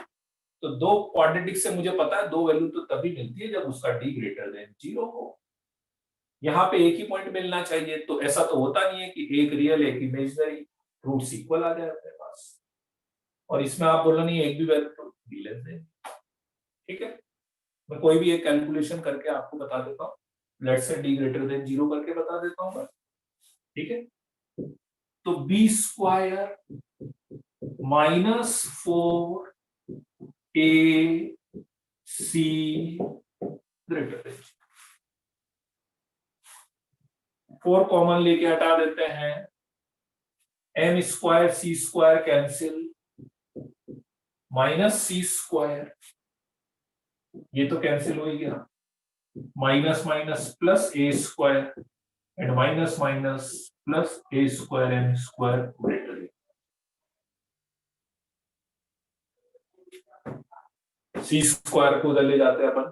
तो 2 क्वाड्रेटिक से मुझे पता है 2 वैल्यू तो तभी मिलती है जब उसका डी ग्रेटर देन 0 हो। यहां पे एक ही पॉइंट मिलना चाहिए, तो ऐसा तो होता नहीं है कि एक रियल एक इमेजिनरी, रूट्स इक्वल आ जाए अपने पास। और इसमें आप बोलो नहीं एक भी वैल्यू तो डी लेस देन। ठीक है, मैं कोई भी एक कैलकुलेशन करके आपको बता देता हूँ, let's say D greater than 0 करके बता देता हूँ। ठीक है, तो b square -4 a c greater than 4 common लेके हटा देते हैं, m square c square cancel, minus c square ये तो कैंसिल हो ही गया, minus minus plus a square and minus minus plus a square m square greater than. C square को उधर ले जाते हैं अपन,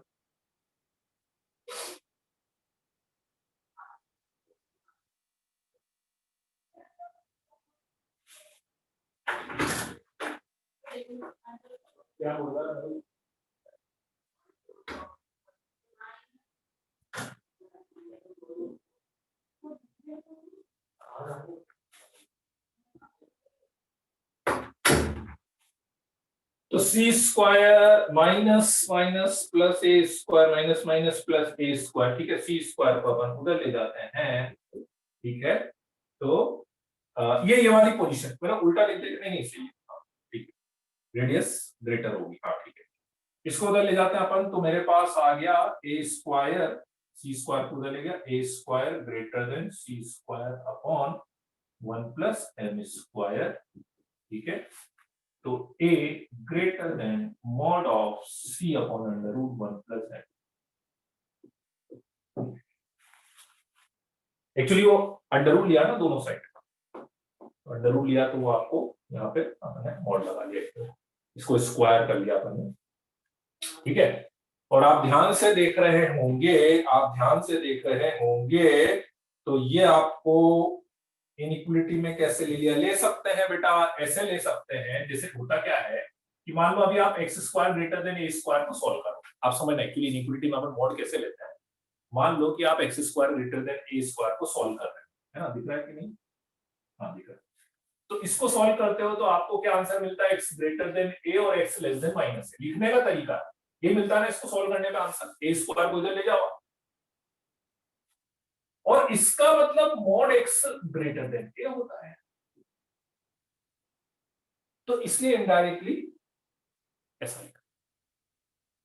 क्या होगा तो c square minus minus plus a square minus minus plus a square. ठीक है, सी स्क्वायर को अपन उधर ले जाते हैं। ठीक है, तो ये वाली पोजीशन मेरा उल्टा लिख देंगे, नहीं सही है। ठीक है, रेडियस ग्रेटर होगी। हाँ ठीक है, इसको उधर ले जाते हैं अपन, तो मेरे पास आ गया ए स्क्वायर, सी स्क्वायर को उधर ले गया, A square greater than C square upon 1 plus M square. ठीक है, तो a greater than mod of c upon under root 1 plus M. Actually वो अंडर रूट लिया ना दोनों साइड, अंडर रूट लिया तो वो आपको यहाँ पे हमने मॉड लगा लिया, इसको स्क्वायर कर लिया अपन ने। ठीक है, और आप ध्यान से देख रहे होंगे, आप ध्यान से देख रहे होंगे, तो ये आपको इनइक्वलिटी में कैसे ले लिया, ले सकते हैं बेटा, ऐसे ले सकते हैं। जैसे होता क्या है कि मान लो अभी आप एक्स स्क्वायर ग्रेटर देन ए स्क्वायर को सॉल्व करो, आप समझना एक्चुअली इनइक्वलिटी में अपन मॉड कैसे लेते हैं। मान लो कि आप एक्स स्क्वायर ग्रेटर देन ए स्क्वायर को सॉल्व कर रहे हैं, है ना, दिख रहा है कि नहीं? हाँ दिख रहा है। तो इसको सॉल्व करते हो तो आपको क्या आंसर मिलता है, एक्स ग्रेटर देन ए और एक्स लेस देन माइनस ए। लिखने का तरीका ये मिलता है ना, इसको सॉल्व करने का आंसर, ए स्क्वायर को इधर ले जाओ और इसका मतलब मॉड एक्स ग्रेटर देन ए होता है, तो इसलिए इनडायरेक्टली ऐसा लिखा,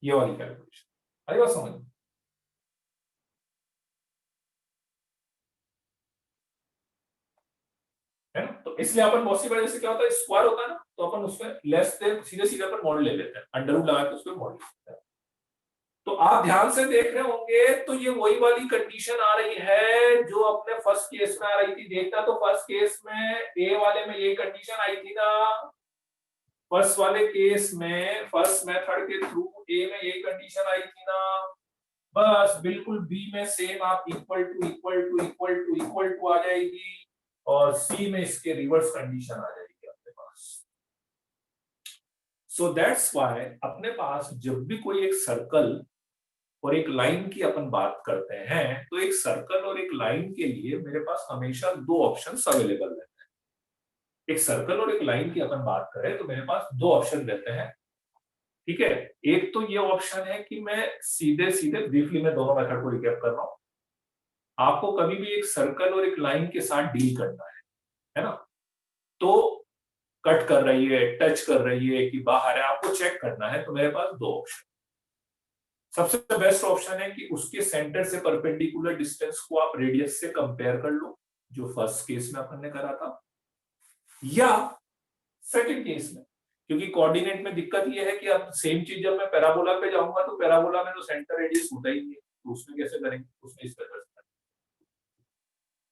ये वाली कैलकुलेशन आई बात समझ में? है ना, तो इसलिए अपन बहुत सी बार जैसे क्या होता है स्क्वायर होता है ना, तो अपन उसमें लेस देन सीधे सीधे अपन मॉड ले लेते हैं, अंडर रूट लगा के उसमें मॉड ले लेते हैं। तो आप ध्यान से देख रहे होंगे, तो ये वही वाली कंडीशन आ रही है जो अपने फर्स्ट केस में आ रही थी। देखना, तो फर्स्ट केस में ए वाले में ये कंडीशन आई थी ना, फर्स्ट वाले केस में फर्स्ट मेथड के थ्रू ए में ये कंडीशन आई थी ना, बस बिल्कुल बी में सेम आप equal to equal to equal to equal to आ जाएगी, और सी में इसके रिवर्स कंडीशन आ जाएगी आपके पास। सो दैट्स व्हाई अपने पास जब भी कोई एक सर्कल और एक लाइन की अपन बात करते हैं तो एक सर्कल और एक लाइन के लिए मेरे पास हमेशा दो ऑप्शंस अवेलेबल रहते हैं। एक सर्कल और एक लाइन की अपन बात करें तो मेरे पास दो ऑप्शन रहते हैं। ठीक है, एक तो ये ऑप्शन है कि मैं सीधे सीधे ब्रीफली मैं दोनों मेथड को रिकैप कर रहा हूं। आपको कभी भी एक सर्कल और एक लाइन के साथ डील करना है ना? तो कट कर रही है, टच कर रही है कि बाहर है, आपको चेक करना है। तो मेरे पास दो ऑप्शन, सबसे बेस्ट ऑप्शन है कि उसके सेंटर से परपेंडिकुलर डिस्टेंस को आप रेडियस से कंपेयर कर लो, जो फर्स्ट केस में अपन ने करा था, या सेकंड केस में, क्योंकि कोऑर्डिनेट में दिक्कत यह है कि अब सेम चीज जब मैं पैराबोला पे जाऊंगा तो पैराबोला में तो सेंटर रेडियस होता ही नहीं है, तो उसमें कैसे करेंगे? उसमें इस तरह से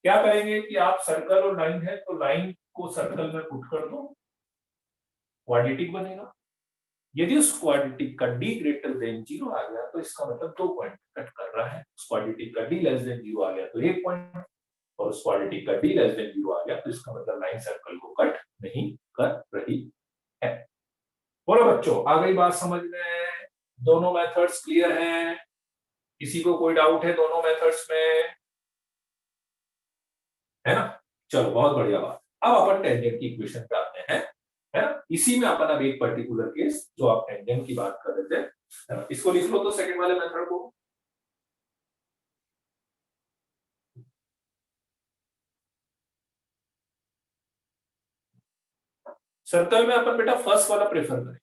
क्या करेंगे कि आप सर्कल और लाइन है तो लाइन को सर्कल में पुट कर दो, क्वाड्रेटिक बनेगा। यदि उस क्वाड्रेटिक का d ग्रेटर देन 0 आ गया तो इसका मतलब 2 पॉइंट कट कर रहा है। उस क्वाड्रेटिक का d लेस देन 0 आ गया तो 1 पॉइंट, और उस क्वाड्रेटिक का d लेस देन 0 आ गया तो इसका मतलब लाइन सर्कल को कट नहीं कर रही है। बोलो बच्चों, आ गई बात समझ में? दोनों मेथड्स क्लियर हैं? किसी को कोई डाउट है दोनों मेथड्स में? है ना? चलो बहुत बढ़िया बात। अब अपन टेंजेंट की इक्वेशन पे आते हैं, है ना? इसी में अपन अब एक पर्टिकुलर केस जो आप टेंजेंट की बात कर रहे थे, है ना? इसको लिख लो तो सेकंड वाले मेथड को। सर्कल में अपन बेटा फर्स्ट वाला प्रेफर करेंगे।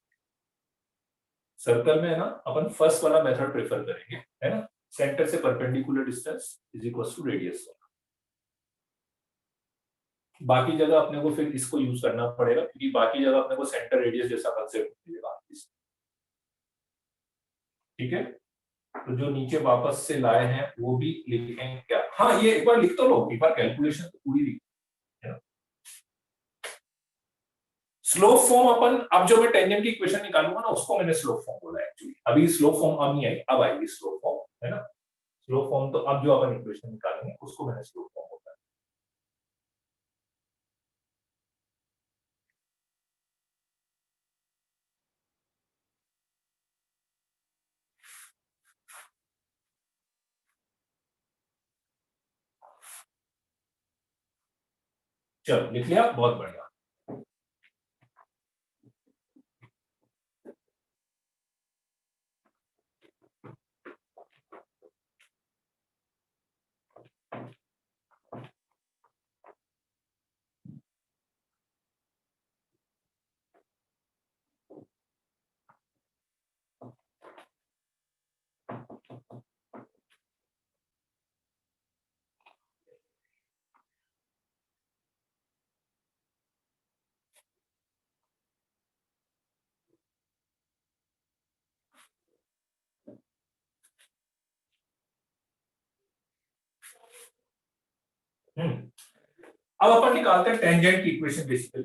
सर्कल में है ना अपन फर्स्ट वाला मेथड प्रेफर करेंगे, है ना? सेंटर से perpendicular distance is equal to radius. बाकी जगह अपने को फिर इसको यूज करना पड़ेगा क्योंकि बाकी जगह अपने को सेंटर रेडियस जैसा कंसेप्ट मिलेगा। ठीक है, तो जो नीचे वापस से लाए हैं वो भी लिखेंगे क्या? हाँ, ये एक बार लिख तो लो, एक बार कैलकुलेशन तो पूरी लिख। स्लोप फॉर्म अपन, अब जो मैं टेंजेंट की इक्वेशन निकालूंगा ना उसको मैंने स्लोप फॉर्म बोला एक्चुअली। अभी स्लोप फॉर्म अब नहीं आई, अब आएगी स्लोप फॉर्म, है ना? स्लोप फॉर्म तो अब जो अपन इक्वेशन निकालेंगे उसको मैंने स्लोप फॉर्म बोला। चलो लिख लिया, बहुत बढ़िया। अब अपन निकालते हैं टेंजेंट की इक्वेशन बेसिकली।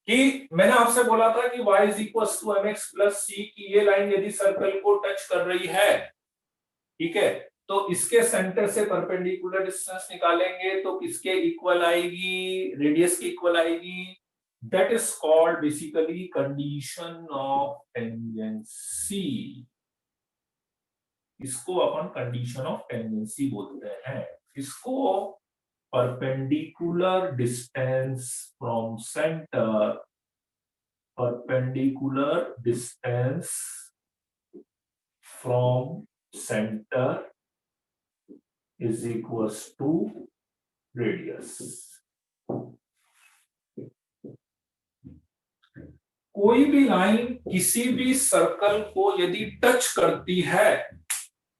कि मैंने आपसे बोला था कि y is equal to M x plus C की ये लाइन यदि सर्कल को टच कर रही है, ठीक है, तो इसके सेंटर से परपेंडिकुलर डिस्टेंस निकालेंगे तो किसके इक्वल आएगी? रेडियस के इक्वल आएगी। That is called basically condition of tangency. इसको अपन कंडीशन ऑफ टेंजेंसी बोलते हैं। इसको perpendicular distance from centre, perpendicular distance from center is equals to radius। कोई भी लाइन किसी भी सर्कल को यदि टच करती है,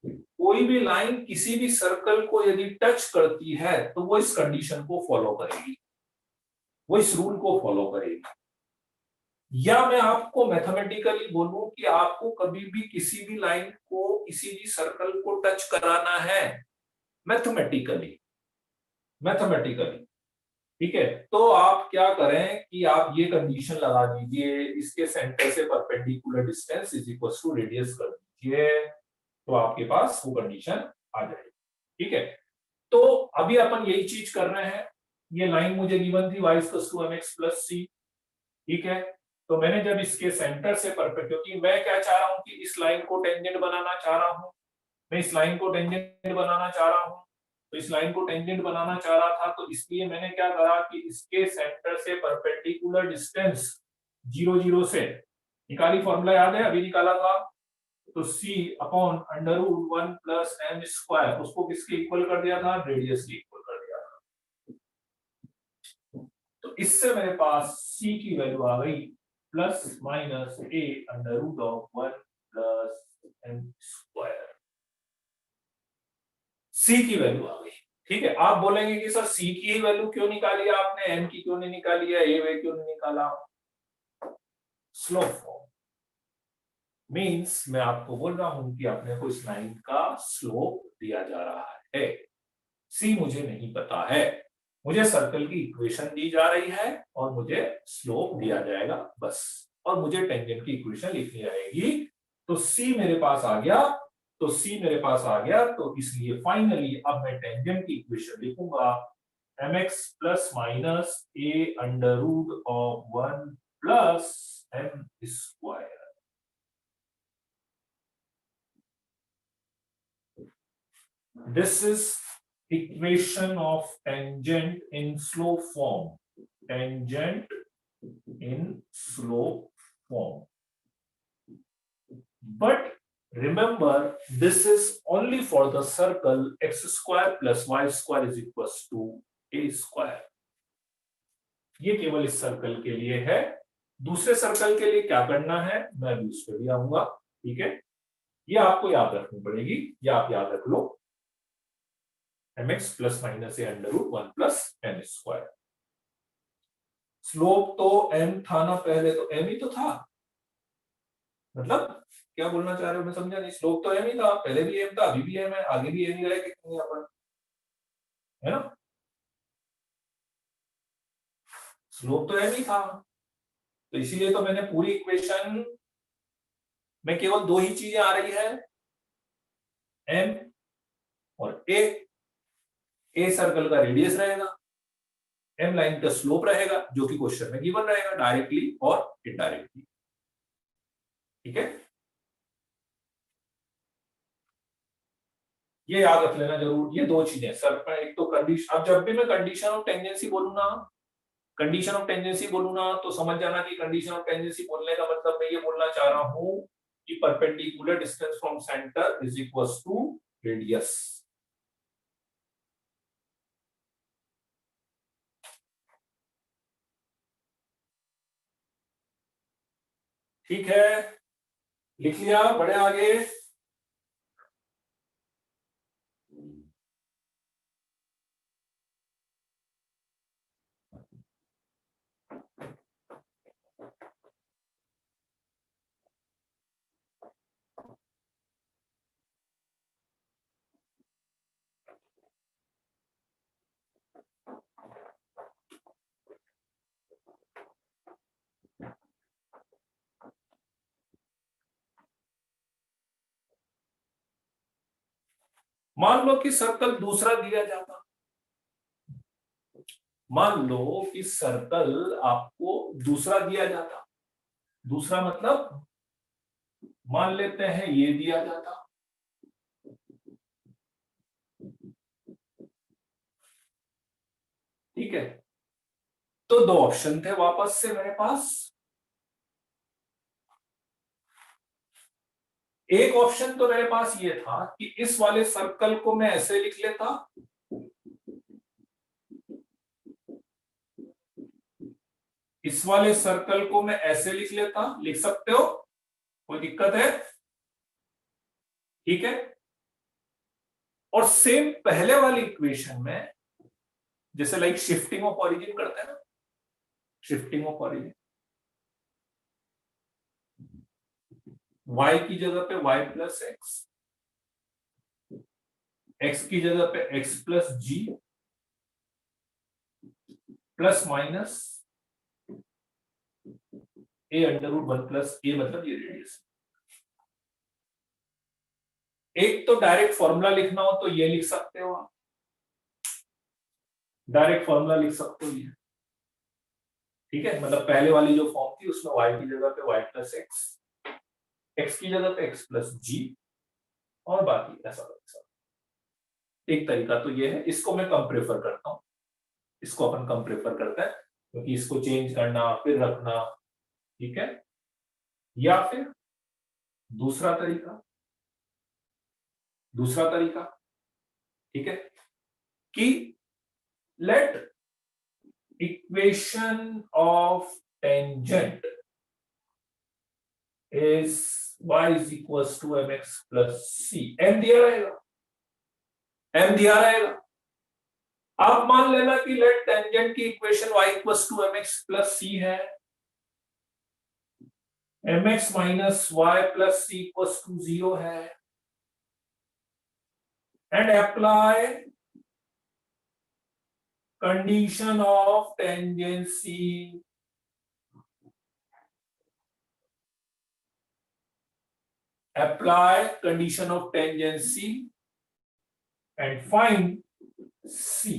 कोई भी लाइन किसी भी सर्कल को यदि टच करती है तो वो इस कंडीशन को फॉलो करेगी, वो इस रूल को फॉलो करेगी। या मैं आपको मैथमेटिकली बोलूं कि आपको कभी भी किसी भी लाइन को किसी भी सर्कल को टच कराना है मैथमेटिकली, ठीक है, तो आप क्या करें कि आप ये कंडीशन लगा दीजिए, इसके सेंटर से perpendicular distance is equal to radius कर दीजिए, तो आपके पास वो कंडीशन आ जाएगी। ठीक है, तो अभी अपन यही चीज कर रहे हैं। ये लाइन मुझे गिवन थी y equal to mx plus c, ठीक है, तो मैंने जब इसके सेंटर से परपेंडिकुलर, क्योंकि मैं क्या चाह रहा हूं कि इस लाइन को टेंजेंट बनाना चाह रहा हूं, मैं इस लाइन को टेंजेंट बनाना चाह रहा हूं, तो इस लाइन को टेंजेंट बनाना चाह रहा था, तो इसलिए मैंने क्या करा कि इसके सेंटर से परपेंडिकुलर डिस्टेंस 0 0 से निकाली, फॉर्मूला याद है अभी निकाला था, तो c upon under root 1 plus m square, उसको किसके इक्वल कर दिया था, रेडियस के इक्वल कर दिया था। तो इससे मेरे पास c की वैल्यू आ गई plus minus a under root of 1 plus m square, c की वैल्यू आ गई। ठीक है, आप बोलेंगे कि सर c की ही वैल्यू क्यों निकाली आपने, m की क्यों नहीं निकाली है, a वे क्यों नहीं निकाला। स्लोप फॉर्म मीन्स मैं आपको बोल रहा हूं कि अपने को इस लाइन का स्लोप दिया जा रहा है, सी मुझे नहीं पता है, मुझे सर्कल की इक्वेशन दी जा रही है और मुझे स्लोप दिया जाएगा बस, और मुझे टेंजेंट की इक्वेशन लिखनी रहेगी। तो सी मेरे पास आ गया, तो सी मेरे पास आ गया, तो इसलिए फाइनली अब मैं टेंजेंट की इक्वेशन लिखूंगा mx plus minus a under root of 1 plus m square. This is equation of tangent in slope form. Tangent in slope form. But remember, this is only for the circle x square plus y square is equals to a square. ये केवल इस circle के लिए है, दूसरे circle के लिए क्या करना है मैं अभी उस पर भी आऊंगा। ठीक है, ये आपको याद रखनी पड़ेगी, ये आप याद रख लो, mx plus minus a under root 1 plus m square. Slope तो m था ना, पहले तो m ही तो था, मतलब क्या बोलना चाह रहे हो मैं समझा नहीं, स्लोप तो m ही था, पहले भी m था, अभी भी m है, आगे भी m ही रहेगा यहाँ पर, है ना, स्लोप तो m ही था। तो इसीलिए तो मैंने पूरी इक्वेशन में केवल दो ही चीजें आ रही है, m और a सर्कल का रेडियस रहेगा, m लाइन का स्लोप रहेगा जो कि क्वेश्चन में गिवन रहेगा डायरेक्टली और इनडायरेक्टली। ठीक है, ये याद रख लेना जरूर, ये दो चीजें सर पर, एक तो कंडीशन, अब जब भी मैं कंडीशन ऑफ टेंजेंसी बोलूँ ना, कंडीशन ऑफ टेंजेंसी बोलूँ ना, तो समझ जाना कि कंडीशन ऑफ टेंजेंसी बोलने का मतलब मैं ये बोलना चाह रहा हूं कि perpendicular distance from centre is equals to radius. ठीक है, लिख लिया, बढ़े आगे। मान लो कि सर्कल दूसरा दिया जाता, मान लो कि सर्कल आपको दूसरा दिया जाता, दूसरा मतलब मान लेते हैं ये दिया जाता, ठीक है, तो दो ऑप्शन थे वापस से मेरे पास। एक ऑप्शन तो मेरे पास ये था कि इस वाले सर्कल को मैं ऐसे लिख लेता, इस वाले सर्कल को मैं ऐसे लिख लेता, लिख सकते हो, कोई दिक्कत है, ठीक है, और सेम पहले वाली इक्वेशन में जैसे लाइक शिफ्टिंग ऑफ ओरिजिन करते हैं ना, शिफ्टिंग ऑफ ओरिजिन, y की जगह पे y प्लस एक्स, x की जगह पे x plus ji, plus minus a under root 1 plus ए, मतलब ये रेडियस। एक तो डायरेक्ट फॉर्मूला लिखना हो तो ये लिख सकते हो आप, डायरेक्ट फॉर्मूला लिख सकते हो ये, ठीक है, मतलब पहले वाली जो फॉर्म थी उसमें y की जगह पे y प्लस x की जगह पे x प्लस g और बाकी ऐसा एक तरीका तो ये है, इसको मैं कम प्रेफर करता हूं, इसको अपन कम प्रेफर करते हैं क्योंकि इसको चेंज करना फिर रखना, ठीक है। या फिर दूसरा तरीका ठीक है कि let equation of tangent is y is equals to mx plus c, m दिया रहेगा। आप मान लेना कि लेट टेंजेंट की equation y equals to mx plus c है, mx minus y plus c equals to 0 है, and apply condition of tangency and find c,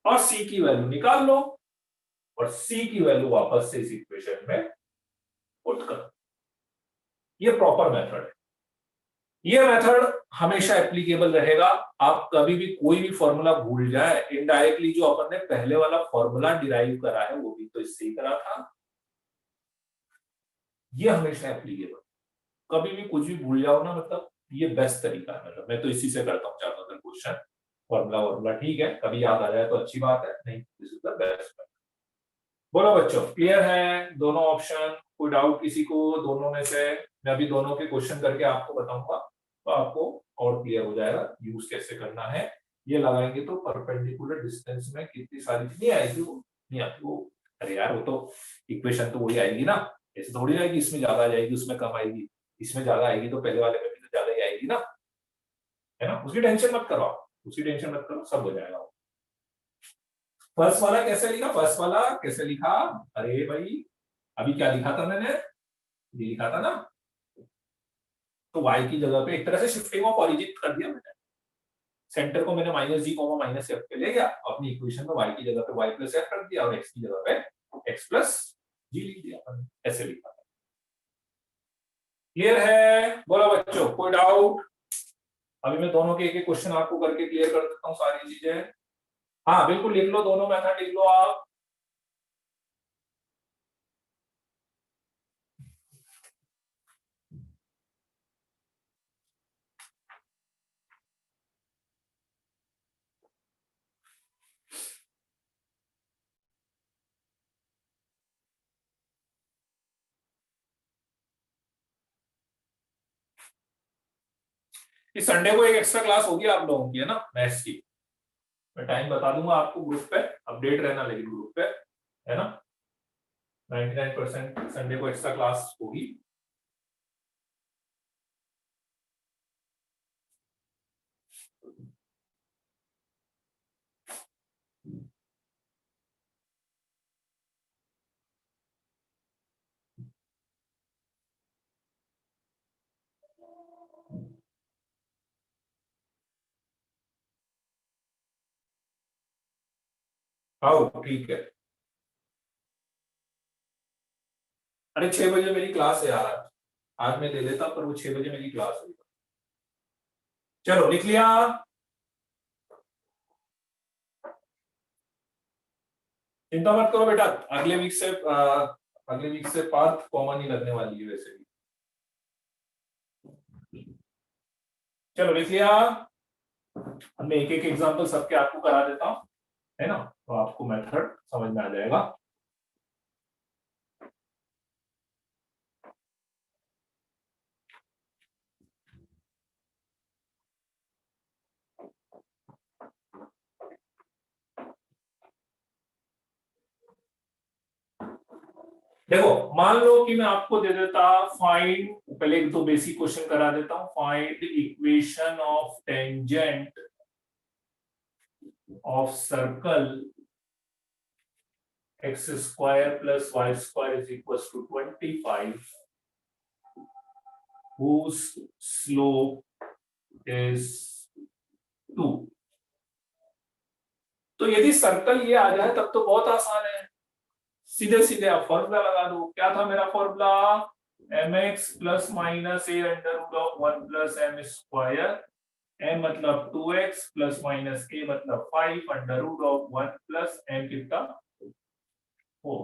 और c की वैल्यू निकाल लो और c की वैल्यू वापस से इस इक्वेशन में पुट कर। ये प्रॉपर मेथड है, ये मेथड हमेशा एप्लीकेबल रहेगा। आप कभी भी कोई भी फॉर्मूला भूल जाए, इनडायरेक्टली जो अपन ने पहले वाला फॉर्मूला डिराइव करा है वो भी तो इससे ही करा था, ये हमेशा एप्लीकेबल। कभी भी कुछ भी भूल जाओ ना, मतलब ये बेस्ट तरीका है, मतलब मैं तो इसी से करता हूँ ज्यादातर क्वेश्चन, फॉर्मूला ठीक है, कभी याद आ जाए तो अच्छी बात है, नहीं दिस इज द बेस्ट। बोलो बच्चों, क्लियर है दोनों ऑप्शन? कोई डाउट किसी को दोनों में से? मैं अभी दोनों के क्वेश्चन करके आपको बताऊंगा तो आपको और क्लियर हो जाएगा यूज कैसे करना है। ये लगाएंगे तो परपेंडिकुलर डिस्टेंस में कितनी सारी नहीं आएगी, वो नहीं आती वो, अरे यार वो तो इक्वेशन तो वही आएगी ना, ऐसे थोड़ी आएगी इसमें ज्यादा आ जाएगी उसमें कम आएगी, इसमें ज्यादा आएगी तो पहले वाले में भी तो ज्यादा ही आएगी ना, है ना। उसकी टेंशन मत करो, सब हो जाएगा। फर्स्ट वाला कैसे लिखा? अरे भाई अभी क्या लिखा था मैंने, ये लिखा था ना, तो y की जगह पे एक तरह से शिफ्टिंग ऑफ ओरिजिन कर दिया मैंने, सेंटर को मैंने माइनस जी कोमा माइनस एफ पे ले गया, अपनी इक्वेशन में y की जगह पे y प्लस एफ रख दिया और x की जगह पे x प्लस जी लिख दिया, ऐसे लिखा था। क्लियर है? बोलो बच्चों, कोई डाउट? अभी मैं दोनों के एक क्वेश्चन आपको करके क्लियर कर देता हूँ सारी चीजें। हाँ बिल्कुल लिख लो, दोनों मेथड लिख लो आप। इस संडे को एक एक्स्ट्रा क्लास होगी आप लोगों की, है ना, मैथ्स की। मैं टाइम बता दूंगा आपको ग्रुप पे, अपडेट रहना लेकिन ग्रुप पे, है ना। 99% संडे को एक्स्ट्रा क्लास होगी। आओ ठीक है। अरे 6 बजे मेरी क्लास है यार, आज मैं दे देता पर वो 6 बजे मेरी क्लास है। चलो लिख लिया? चिंता मत करो बेटा, अगले वीक से पाथ कॉमन ही लगने वाली है वैसे भी। चलो लिख लिया? मैं एक एक एग्जांपल सबके आपको करा देता हूँ, है ना, तो आपको मेथड समझ में आ जाएगा। देखो मान लो कि मैं आपको दे देता फाइंड, पहले एक तो बेसिक क्वेश्चन करा देता हूं, find equation of tangent of circle x square plus y square is equals to 25 whose slope is 2। तो यदि सर्कल ये आ जाए तब तो बहुत आसान है, सीधे सीधे आप फॉर्मूला लगा दो। क्या था मेरा formula? mx plus minus a under root of 1 plus M square, m मतलब 2x प्लस माइनस a मतलब 5 under root of 1 plus m कितना 4।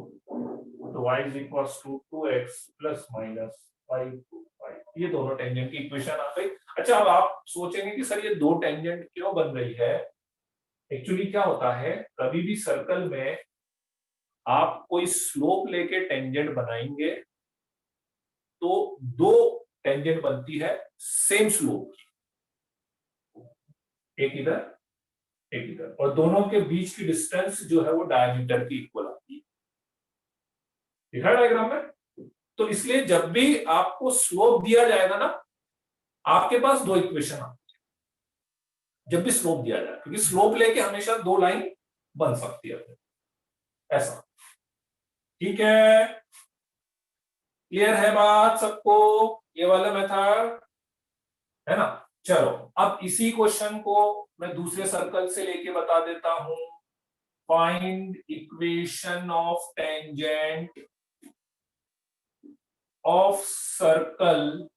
तो y is equals to 2x plus minus 5 to 5। ये दोनों टेंजेंट की इक्वेशन आ गई। अच्छा, अब आप सोचेंगे कि सर ये दो टेंजेंट क्यों बन रही है? एक्चुअली क्या होता है, कभी भी सर्कल में आप कोई स्लोप लेके टेंजेंट बनाएंगे तो दो टेंजेंट बनती है सेम स्लोप की, एक इधर एक इधर, और दोनों के बीच की डिस्टेंस जो है वो डायमीटर की इक्वल आती है। दिखा डायग्राम में? तो इसलिए जब भी आपको स्लोप दिया जाएगा ना, आपके पास दो इक्वेशन आती है जब भी स्लोप दिया जाए, क्योंकि स्लोप लेके हमेशा दो लाइन बन सकती है ऐसा। ठीक है, क्लियर है बात सबको? ये वाला मेथड है ना। चलो, अब इसी क्वेश्चन को मैं दूसरे सर्कल से लेके बता देता हूं। Find equation of tangent of circle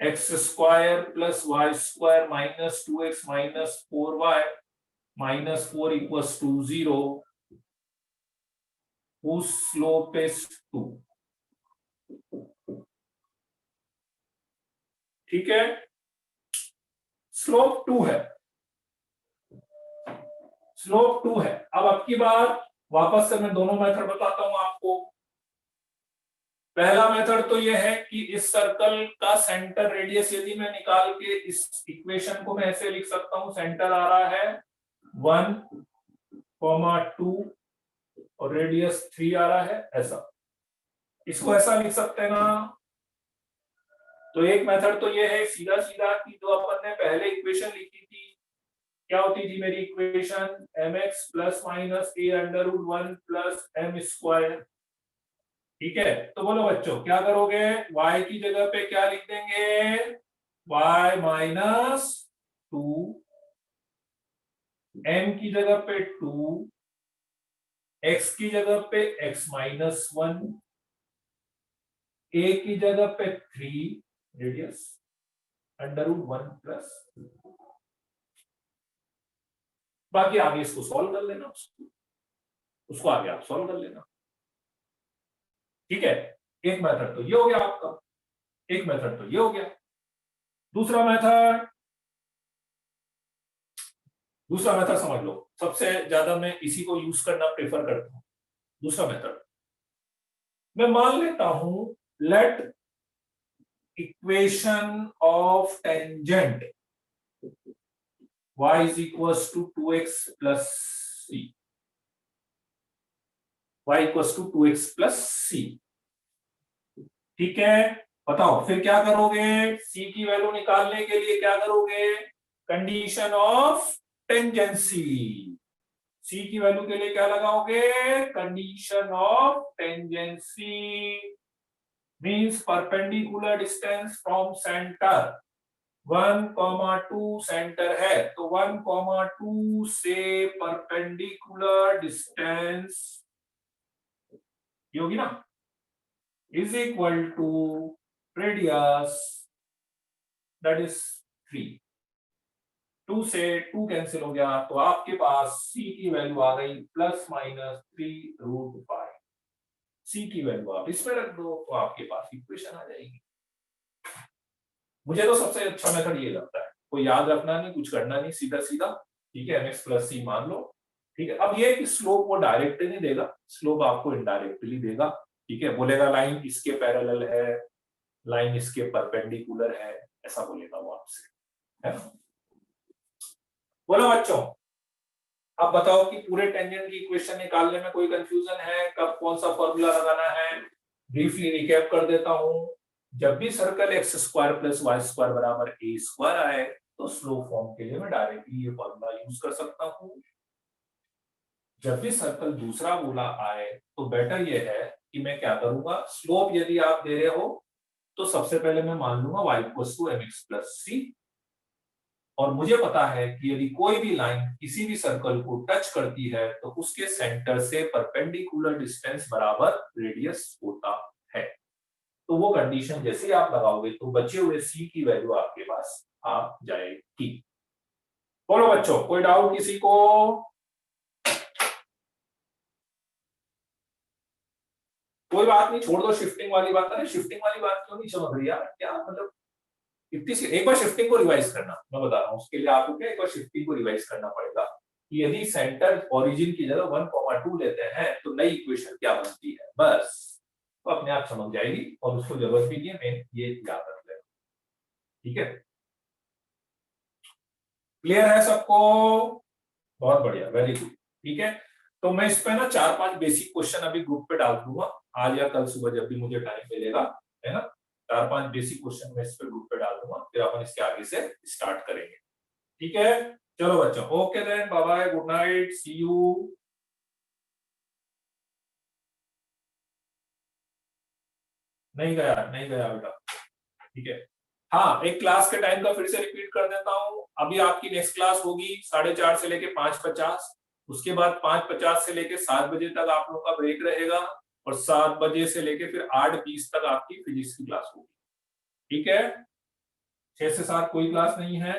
x square plus Y square minus 2x minus 4y minus 4 equals to 0 whose slope is 2। ठीक है, स्लोप 2 है, स्लोप 2 है। अब की बार वापस से मैं दोनों मेथड बताता हूं आपको। पहला मेथड तो यह है कि इस सर्कल का सेंटर रेडियस यदि मैं निकाल के इस इक्वेशन को मैं ऐसे लिख सकता हूं, सेंटर आ रहा है 1,2 और रेडियस 3 आ रहा है, ऐसा इसको ऐसा लिख सकते हैं ना। तो एक मेथड तो ये है सीधा सीधा कि जो अपन ने पहले इक्वेशन लिखी थी, क्या होती थी मेरी equation? mx plus minus a under root 1 plus M square. ठीक है, तो बोलो बच्चों क्या करोगे? y की जगह पे क्या लिख देंगे? y माइनस 2, m की जगह पे 2, x की जगह पे x माइनस 1, a की जगह पे 3 रेडियस अंडर रूट 1 प्लस, बाकी आगे इसको सॉल्व कर लेना, उसको आगे आप सॉल्व कर लेना। ठीक है, एक मेथड तो ये हो गया आपका, एक मेथड तो ये हो गया। दूसरा मेथड समझ लो, सबसे ज्यादा मैं इसी को यूज करना प्रेफर करता हूं। दूसरा मेथड मैं मान लेता हूं, let equation of tangent y is equals to 2x plus c, y equals to 2x plus c। ठीक है, बताओ फिर क्या करोगे? c की वैल्यू निकालने के लिए क्या करोगे? Condition of tangency. c की वैल्यू के लिए क्या लगाओगे? Condition of tangency means perpendicular distance from centre. 1,2 centre है तो 1,2 से परपेंडिकुलर डिस्टेंस ये होगी ना, is equal to radius that is 3। 2 से 2 कैंसिल हो गया तो आपके पास c की वैल्यू आ गई प्लस माइनस 3√5। c की वैल्यू आप इसमें रख दो तो आपके पास इक्वेशन आ जाएगी। मुझे तो सबसे अच्छा मेथड ये लगता है, कोई याद रखना नहीं, कुछ करना नहीं, सीधा सीधा। ठीक है, mx प्लस c मान लो। ठीक है, अब ये कि स्लोप वो डायरेक्ट नहीं देगा, स्लोप आपको इनडायरेक्टली देगा। ठीक है, बोलेगा लाइन इसके पैरेलल है, लाइन इसके परपेंडिकुलर है, ऐसा बोलेगा वो आपसे, है ना। बोलो बच्चों, अब बताओ कि पूरे टेंजेंट की इक्वेशन निकालने में कोई कंफ्यूजन है? कब कौन सा फॉर्मूला लगाना है? ब्रीफली रिकैप कर देता हूं। जब भी circle x square plus Y square बराबर ए स्क्वायर आए तो स्लोप फॉर्म के लिए मैं डायरेक्टली ये फॉर्मूला यूज कर सकता हूं। जब भी सर्कल दूसरा गोला आए तो बेटर ये है कि मैं क्या करूंगा, स्लोप यदि आप दे रहे हो तो सबसे पहले मैं मान लूंगा y equals to mx plus c, और मुझे पता है कि यदि कोई भी लाइन किसी भी सर्कल को टच करती है तो उसके सेंटर से परपेंडिकुलर डिस्टेंस बराबर रेडियस होता है। तो वो कंडीशन जैसे ही आप लगाओगे तो बचे हुए सी की वैल्यू आपके पास आ जाएगी। बोलो बच्चों, कोई डाउट किसी को? कोई बात नहीं, छोड़ दो शिफ्टिंग वाली बात। अरे शिफ्टिंग वाली बात क्यों नहीं समझ रही यार, क्या मतलब इतनी सी? एक बार शिफ्टिंग को रिवाइज करना, मैं बता रहा हूँ उसके लिए आपको क्या, एक बार शिफ्टिंग को रिवाइज करना पड़ेगा कि यदि सेंटर ओरिजिन की जगह 1,2 लेते हैं तो नई इक्वेशन क्या बनती है, बस तो अपने आप समझ जाएगी और उसको जरूरत भी नहीं है, मेन ये याद रख लेना। ठीक है, क्लियर है सबको? बहुत बढ़िया, वेरी गुड। ठीक है, तो मैं इस पे ना 4-5 बेसिक क्वेश्चन अभी ग्रुप पे डाल दूंगा, आज या कल सुबह जब भी मुझे टाइम मिलेगा, है ना। 4-5 बेसिक क्वेश्चन मैं इस पे ग्रुप पे डाल दूंगा, फिर अपन इसके आगे से स्टार्ट करेंगे। ठीक है, चलो बच्चों, okay then, bye bye, good night, see you. नहीं गया, नहीं गया बेटा। ठीक है, हाँ, एक क्लास के टाइम का फिर से रिपीट कर देता हूँ। अभी आपकी नेक्स्ट क्लास होगी 4:30 से लेके 5:50, उसके बाद 5:50 से लेके 7 बजे तक आप लोगों का ब्रेक रहेगा, और 7 बजे से लेके फिर 8:20 तक आपकी फिजिक्स की क्लास होगी। ठीक है, 6 से 7 कोई क्लास नहीं है।